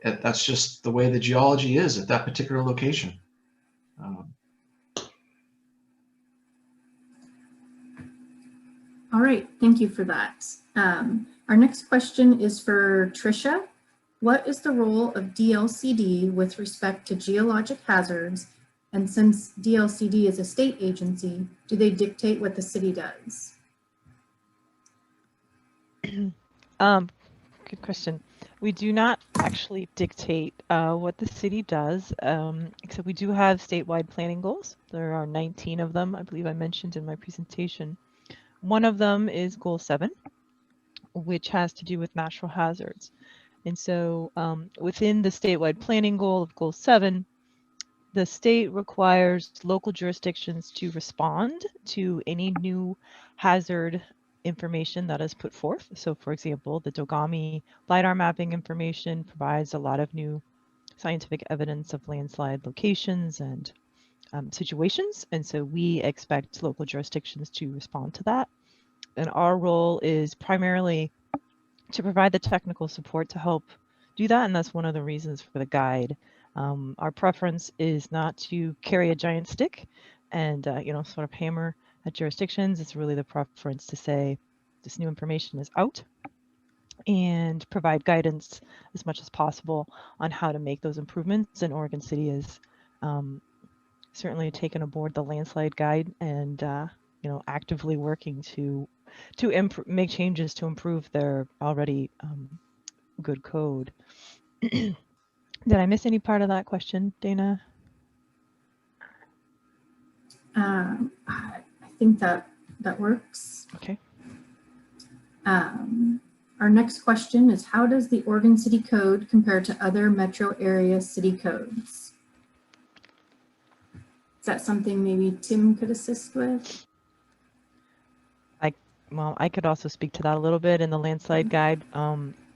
that's just the way the geology is at that particular location. All right, thank you for that. Our next question is for Tricia. What is the role of DLCD with respect to geologic hazards? And since DLCD is a state agency, do they dictate what the city does? Good question. We do not actually dictate what the city does, except we do have statewide planning goals. There are 19 of them, I believe I mentioned in my presentation. One of them is Goal 7, which has to do with natural hazards. And so within the statewide planning goal of Goal 7, the state requires local jurisdictions to respond to any new hazard information that is put forth. So for example, the Dogami LiDAR mapping information provides a lot of new scientific evidence of landslide locations and situations. And so we expect local jurisdictions to respond to that. And our role is primarily to provide the technical support to help do that. And that's one of the reasons for the guide. Our preference is not to carry a giant stick and, sort of hammer at jurisdictions. It's really the preference to say this new information is out and provide guidance as much as possible on how to make those improvements. And Oregon City is certainly taken aboard the landslide guide and actively working to make changes to improve their already good code. Did I miss any part of that question, Dana? I think that works. Okay. Our next question is, how does the Oregon City Code compare to other metro area city codes? Is that something maybe Tim could assist with? well, I could also speak to that a little bit in the landslide guide,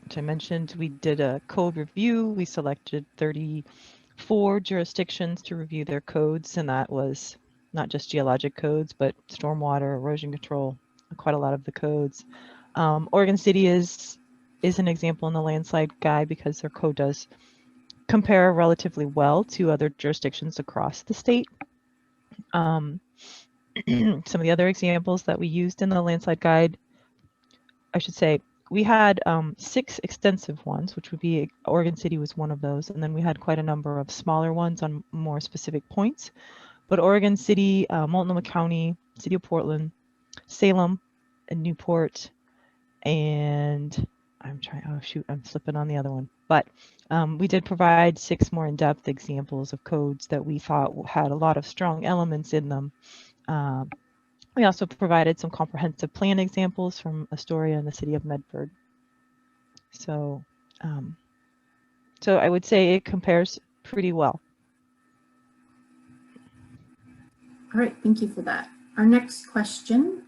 which I mentioned. We did a code review. We selected 34 jurisdictions to review their codes, and that was not just geologic codes, but stormwater, erosion control, quite a lot of the codes. Oregon City is an example in the landslide guide because their code does compare relatively well to other jurisdictions across the state. Some of the other examples that we used in the landslide guide, I should say, we had 6 extensive ones, which would be Oregon City was one of those, and then we had quite a number of smaller ones on more specific points. But Oregon City, Multnomah County, City of Portland, Salem, and Newport, and I'm slipping on the other one. But we did provide 6 more in-depth examples of codes that we thought had a lot of strong elements in them. We also provided some comprehensive plan examples from Astoria and the city of Medford. So, so I would say it compares pretty well. All right, thank you for that. Our next question,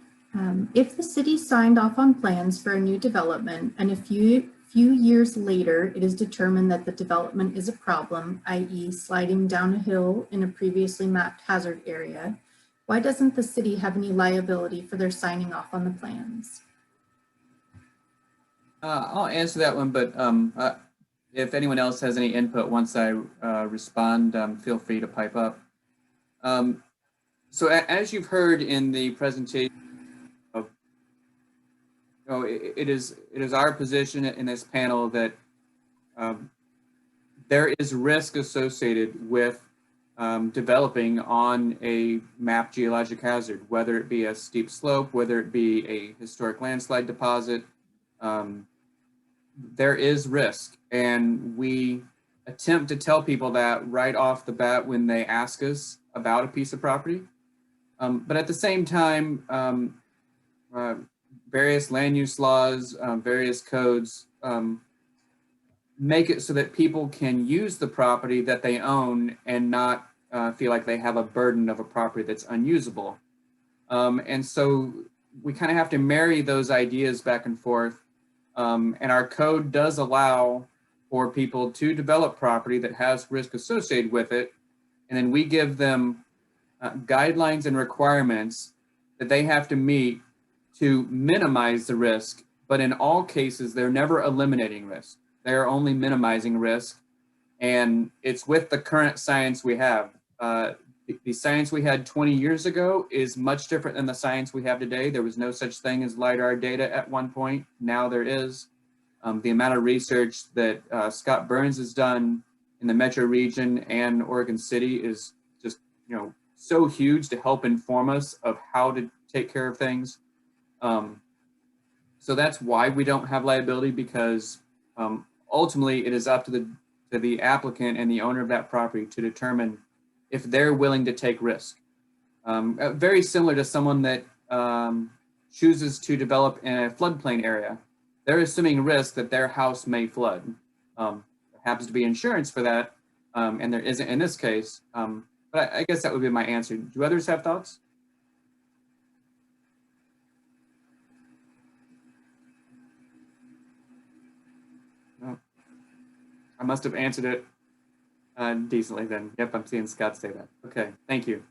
if the city signed off on plans for a new development and a few years later it is determined that the development is a problem, i.e. sliding down a hill in a previously mapped hazard area, why doesn't the city have any liability for their signing off on the plans? I'll answer that one, but if anyone else has any input once I respond, feel free to pipe up. So as you've heard in the presentation, it is our position in this panel that there is risk associated with developing on a mapped geologic hazard, whether it be a steep slope, whether it be a historic landslide deposit. There is risk, and we attempt to tell people that right off the bat when they ask us about a piece of property. But at the same time, various land use laws, various codes make it so that people can use the property that they own and not feel like they have a burden of a property that's unusable. And so we kind of have to marry those ideas back and forth. And our code does allow for people to develop property that has risk associated with it. And then we give them guidelines and requirements that they have to meet to minimize the risk. But in all cases, they're never eliminating risk. They're only minimizing risk. And it's with the current science we have. The science we had 20 years ago is much different than the science we have today. There was no such thing as LiDAR data at one point. Now there is. The amount of research that Scott Burns has done in the metro region and Oregon City is just, so huge to help inform us of how to take care of things. So that's why we don't have liability, because ultimately it is up to the applicant and the owner of that property to determine if they're willing to take risk. Very similar to someone that chooses to develop in a floodplain area. They're assuming risk that their house may flood. There happens to be insurance for that, and there isn't in this case. But I guess that would be my answer. Do others have thoughts? No. I must have answered it decently then. Yep, I'm seeing Scott say that. Okay, thank you.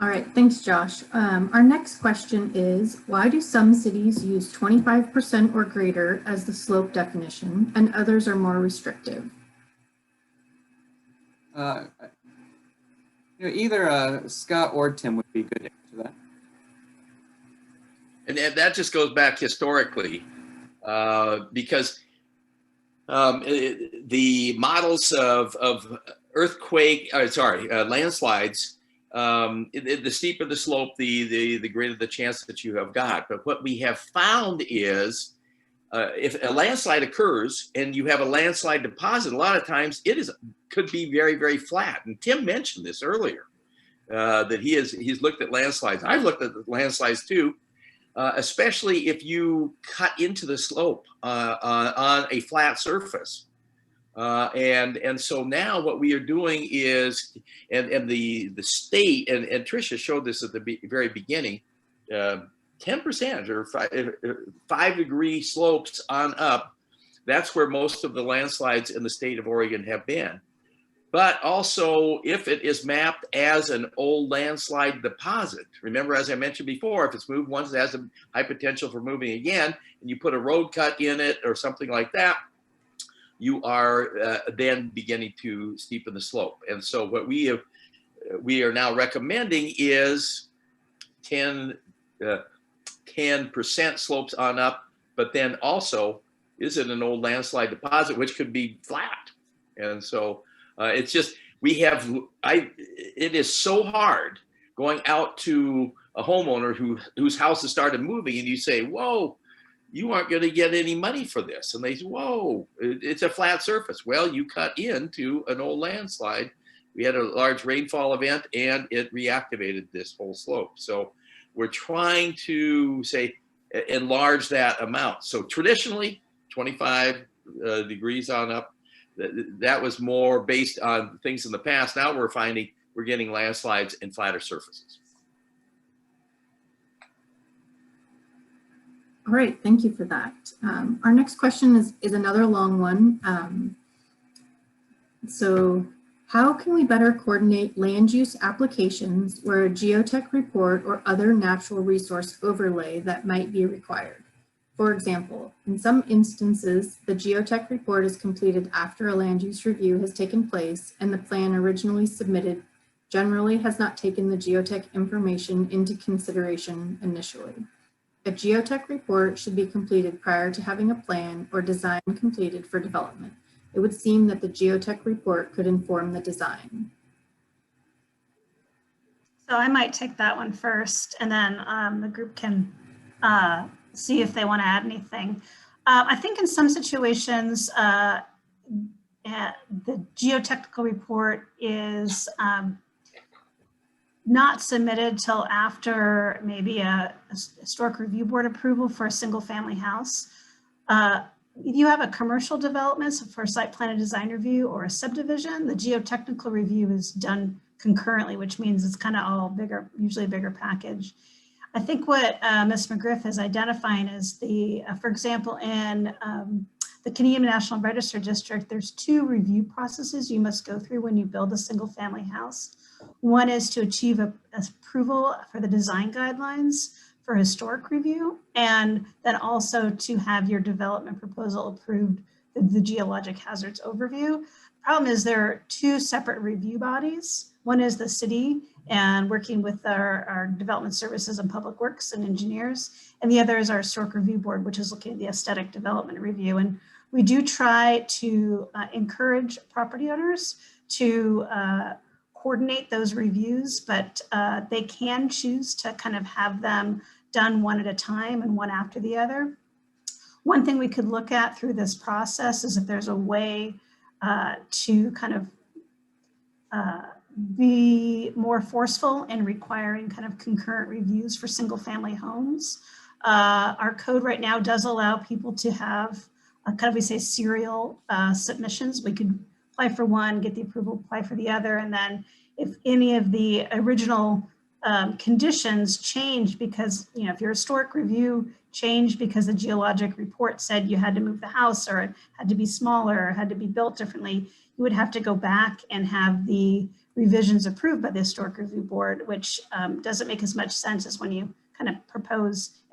All right, thanks, Josh. Our next question is, why do some cities use 25% or greater as the slope definition and others are more restrictive? Either Scott or Tim would be good to answer that. And that just goes back historically, because the models of landslides, the steeper the slope, the greater the chance that you have got. But what we have found is, if a landslide occurs and you have a landslide deposit, a lot of times could be very, very flat. And Tim mentioned this earlier, that he's looked at landslides. I've looked at the landslides too, especially if you cut into the slope on a flat surface. And so now what we are doing is, and the state, and Tricia showed this at the very beginning, 10% or 5-degree slopes on up, that's where most of the landslides in the state of Oregon have been. But also, if it is mapped as an old landslide deposit, remember, as I mentioned before, if it's moved once, it has a high potential for moving again, and you put a road cut in it or something like that, you are then beginning to steepen the slope. And so what we are now recommending is 10% slopes on up, but then also, is it an old landslide deposit, which could be flat? And so it's just, it is so hard going out to a homeowner whose house has started moving, and you say, whoa, you aren't going to get any money for this. And they say, whoa, it's a flat surface. Well, you cut into an old landslide. We had a large rainfall event and it reactivated this whole slope. So we're trying to say, enlarge that amount. So traditionally, 25 degrees on up, that was more based on things in the past. Now we're finding we're getting landslides in flatter surfaces. All right, thank you for that. Our next question is another long one. So how can we better coordinate land use applications where a geotech report or other natural resource overlay that might be required? For example, in some instances, the geotech report is completed after a land use review has taken place and the plan originally submitted generally has not taken the geotech information into consideration initially. A geotech report should be completed prior to having a plan or design completed for development. It would seem that the geotech report could inform the design. So I might take that one first, and then the group can see if they want to add anything. I think in some situations, the geotechnical report is not submitted till after maybe a historic review board approval for a single family house. If you have a commercial development, so for a site plan and design review or a subdivision, the geotechnical review is done concurrently, which means it's kind of all bigger, usually a bigger package. I think what Ms. McGriff is identifying is for example, in the Canadian National Register District, there's 2 review processes you must go through when you build a single family house. One is to achieve approval for the design guidelines for historic review, and then also to have your development proposal approved, the geologic hazards overview. Problem is there are 2 separate review bodies. One is the city and working with our development services and public works and engineers, and the other is our historic review board, which is looking at the aesthetic development review. And we do try to encourage property owners to coordinate those reviews, but they can choose to kind of have them done one at a time and one after the other. One thing we could look at through this process is if there's a way to kind of be more forceful in requiring kind of concurrent reviews for single family homes. Our code right now does allow people to have kind of, we say, serial submissions. We could apply for one, get the approval, apply for the other, and then if any of the original conditions change because, you know, if your historic review changed because the geologic report said you had to move the house or it had to be smaller or had to be built differently, you would have to go back and have the revisions approved by the historic review board, which doesn't make as much sense as when you kind of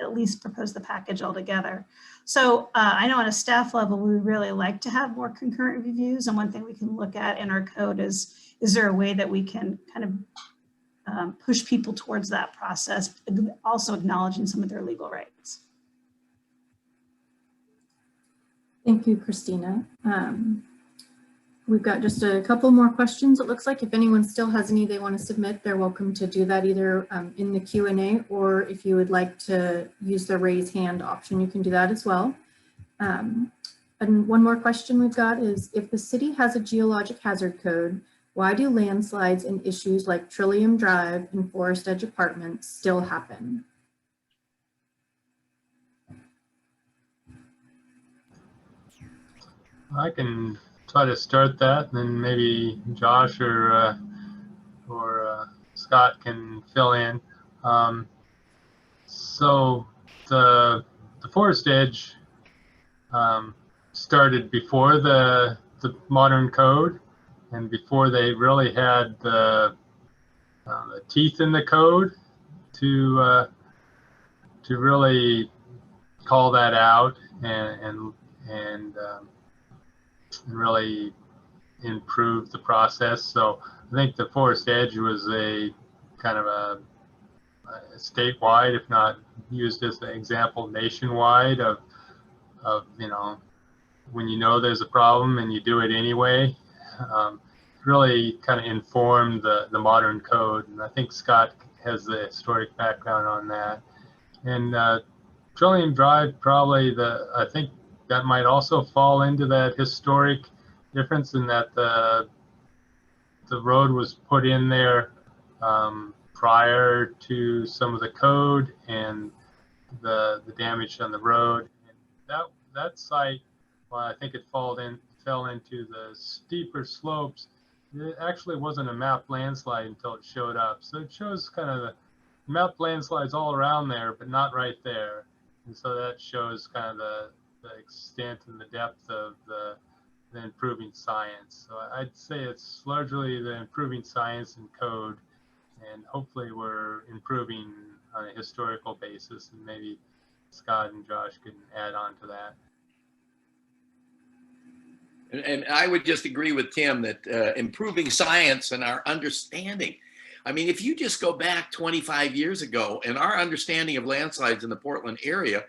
at least propose the package altogether. So I know on a staff level, we would really like to have more concurrent reviews. And one thing we can look at in our code is there a way that we can kind of push people towards that process, also acknowledging some of their legal rights. Thank you, Christina. We've got just a couple more questions. It looks like if anyone still has any they want to submit, they're welcome to do that either in the Q&A, or if you would like to use the raise hand option, you can do that as well. And one more question we've got is, if the city has a geologic hazard code, why do landslides and issues like Trillium Drive and Forest Edge Apartments still happen? I can try to start that, and then maybe Josh or Scott can fill in. So the forest edge started before the modern code, and before they really had the teeth in the code to really call that out and really improve the process. So I think the forest edge was a kind of a statewide, if not used as an example nationwide of when you know there's a problem and you do it anyway. Really kind of informed the modern code, and I think Scott has the historic background on that. And Trillium Drive, probably I think that might also fall into that historic difference in that the road was put in there prior to some of the code and the damage on the road. And that site, well, I think it fell into the steeper slopes. It actually wasn't a mapped landslide until it showed up. So it shows kind of the mapped landslides all around there, but not right there. And so that shows kind of the extent and the depth of the improving science. So I'd say it's largely the improving science and code, and hopefully we're improving on a historical basis, and maybe Scott and Josh can add on to that. And I would just agree with Tim that improving science and our understanding. I mean, if you just go back 25 years ago, and our understanding of landslides in the Portland area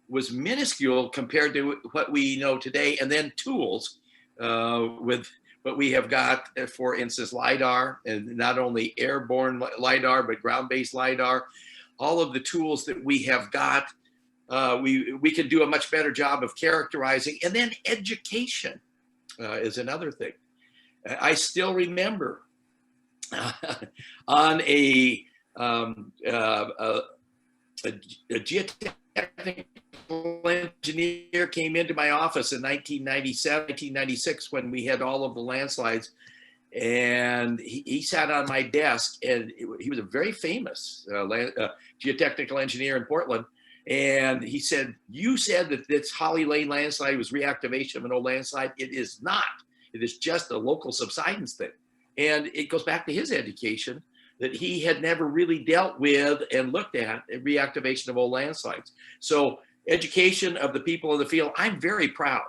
was minuscule compared to what we know today, and then tools with what we have got, for instance, LIDAR, and not only airborne LIDAR, but ground-based LIDAR, all of the tools that we have got, we can do a much better job of characterizing. And then education is another thing. I still remember on a geotechnical engineer came into my office in 1997, 1996, when we had all of the landslides, and he sat on my desk, and he was a very famous geotechnical engineer in Portland. And he said, "You said that this Holly Lane landslide was reactivation of an old landslide. It is not. It is just a local subsidence thing." And it goes back to his education, that he had never really dealt with and looked at reactivation of old landslides. So education of the people in the field. I'm very proud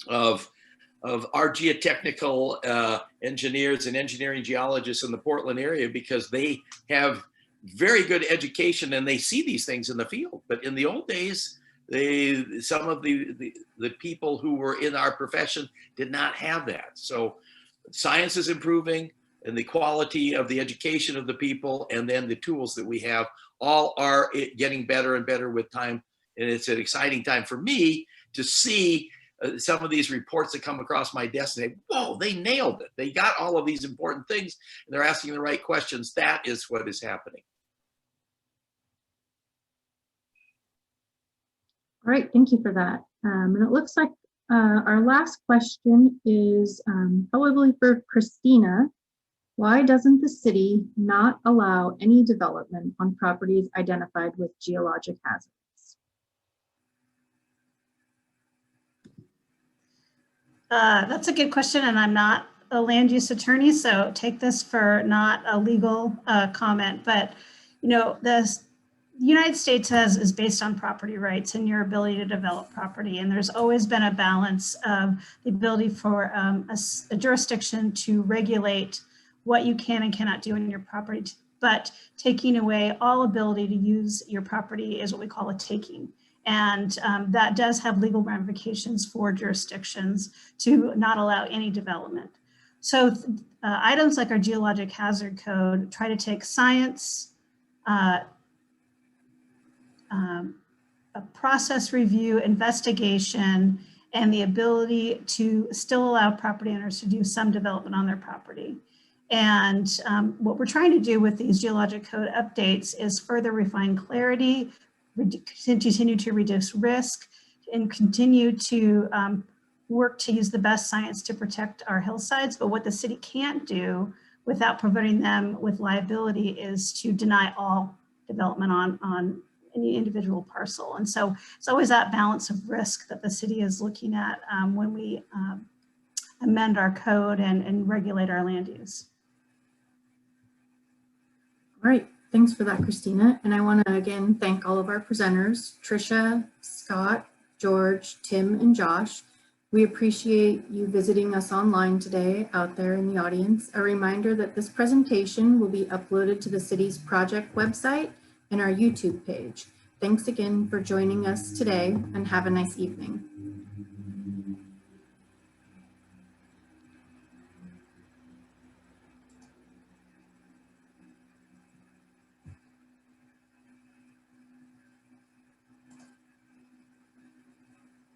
of our geotechnical engineers and engineering geologists in the Portland area, because they have very good education and they see these things in the field. But in the old days, some of the people who were in our profession did not have that. So science is improving, and the quality of the education of the people, and then the tools that we have, all are getting better and better with time. And it's an exciting time for me to see some of these reports that come across my desk and say, whoa, they nailed it. They got all of these important things, and they're asking the right questions. That is what is happening. All right, thank you for that. And it looks like our last question is probably for Christina. Why doesn't the city not allow any development on properties identified with geologic hazards? That's a good question, and I'm not a land use attorney, so take this for not a legal comment. But the United States is based on property rights and your ability to develop property, and there's always been a balance of the ability for a jurisdiction to regulate what you can and cannot do in your property, but taking away all ability to use your property is what we call a taking. And that does have legal ramifications for jurisdictions to not allow any development. So items like our Geologic Hazard Code try to take science, a process review, investigation, and the ability to still allow property owners to do some development on their property. And what we're trying to do with these Geologic Code updates is further refine clarity, continue to reduce risk, and continue to work to use the best science to protect our hillsides. But what the city can't do without providing them with liability is to deny all development on any individual parcel. And so it's always that balance of risk that the city is looking at when we amend our code and regulate our land use. All right, thanks for that, Christina. And I want to again thank all of our presenters, Tricia, Scott, George, Tim, and Josh. We appreciate you visiting us online today out there in the audience. A reminder that this presentation will be uploaded to the city's project website and our YouTube page. Thanks again for joining us today and have a nice evening.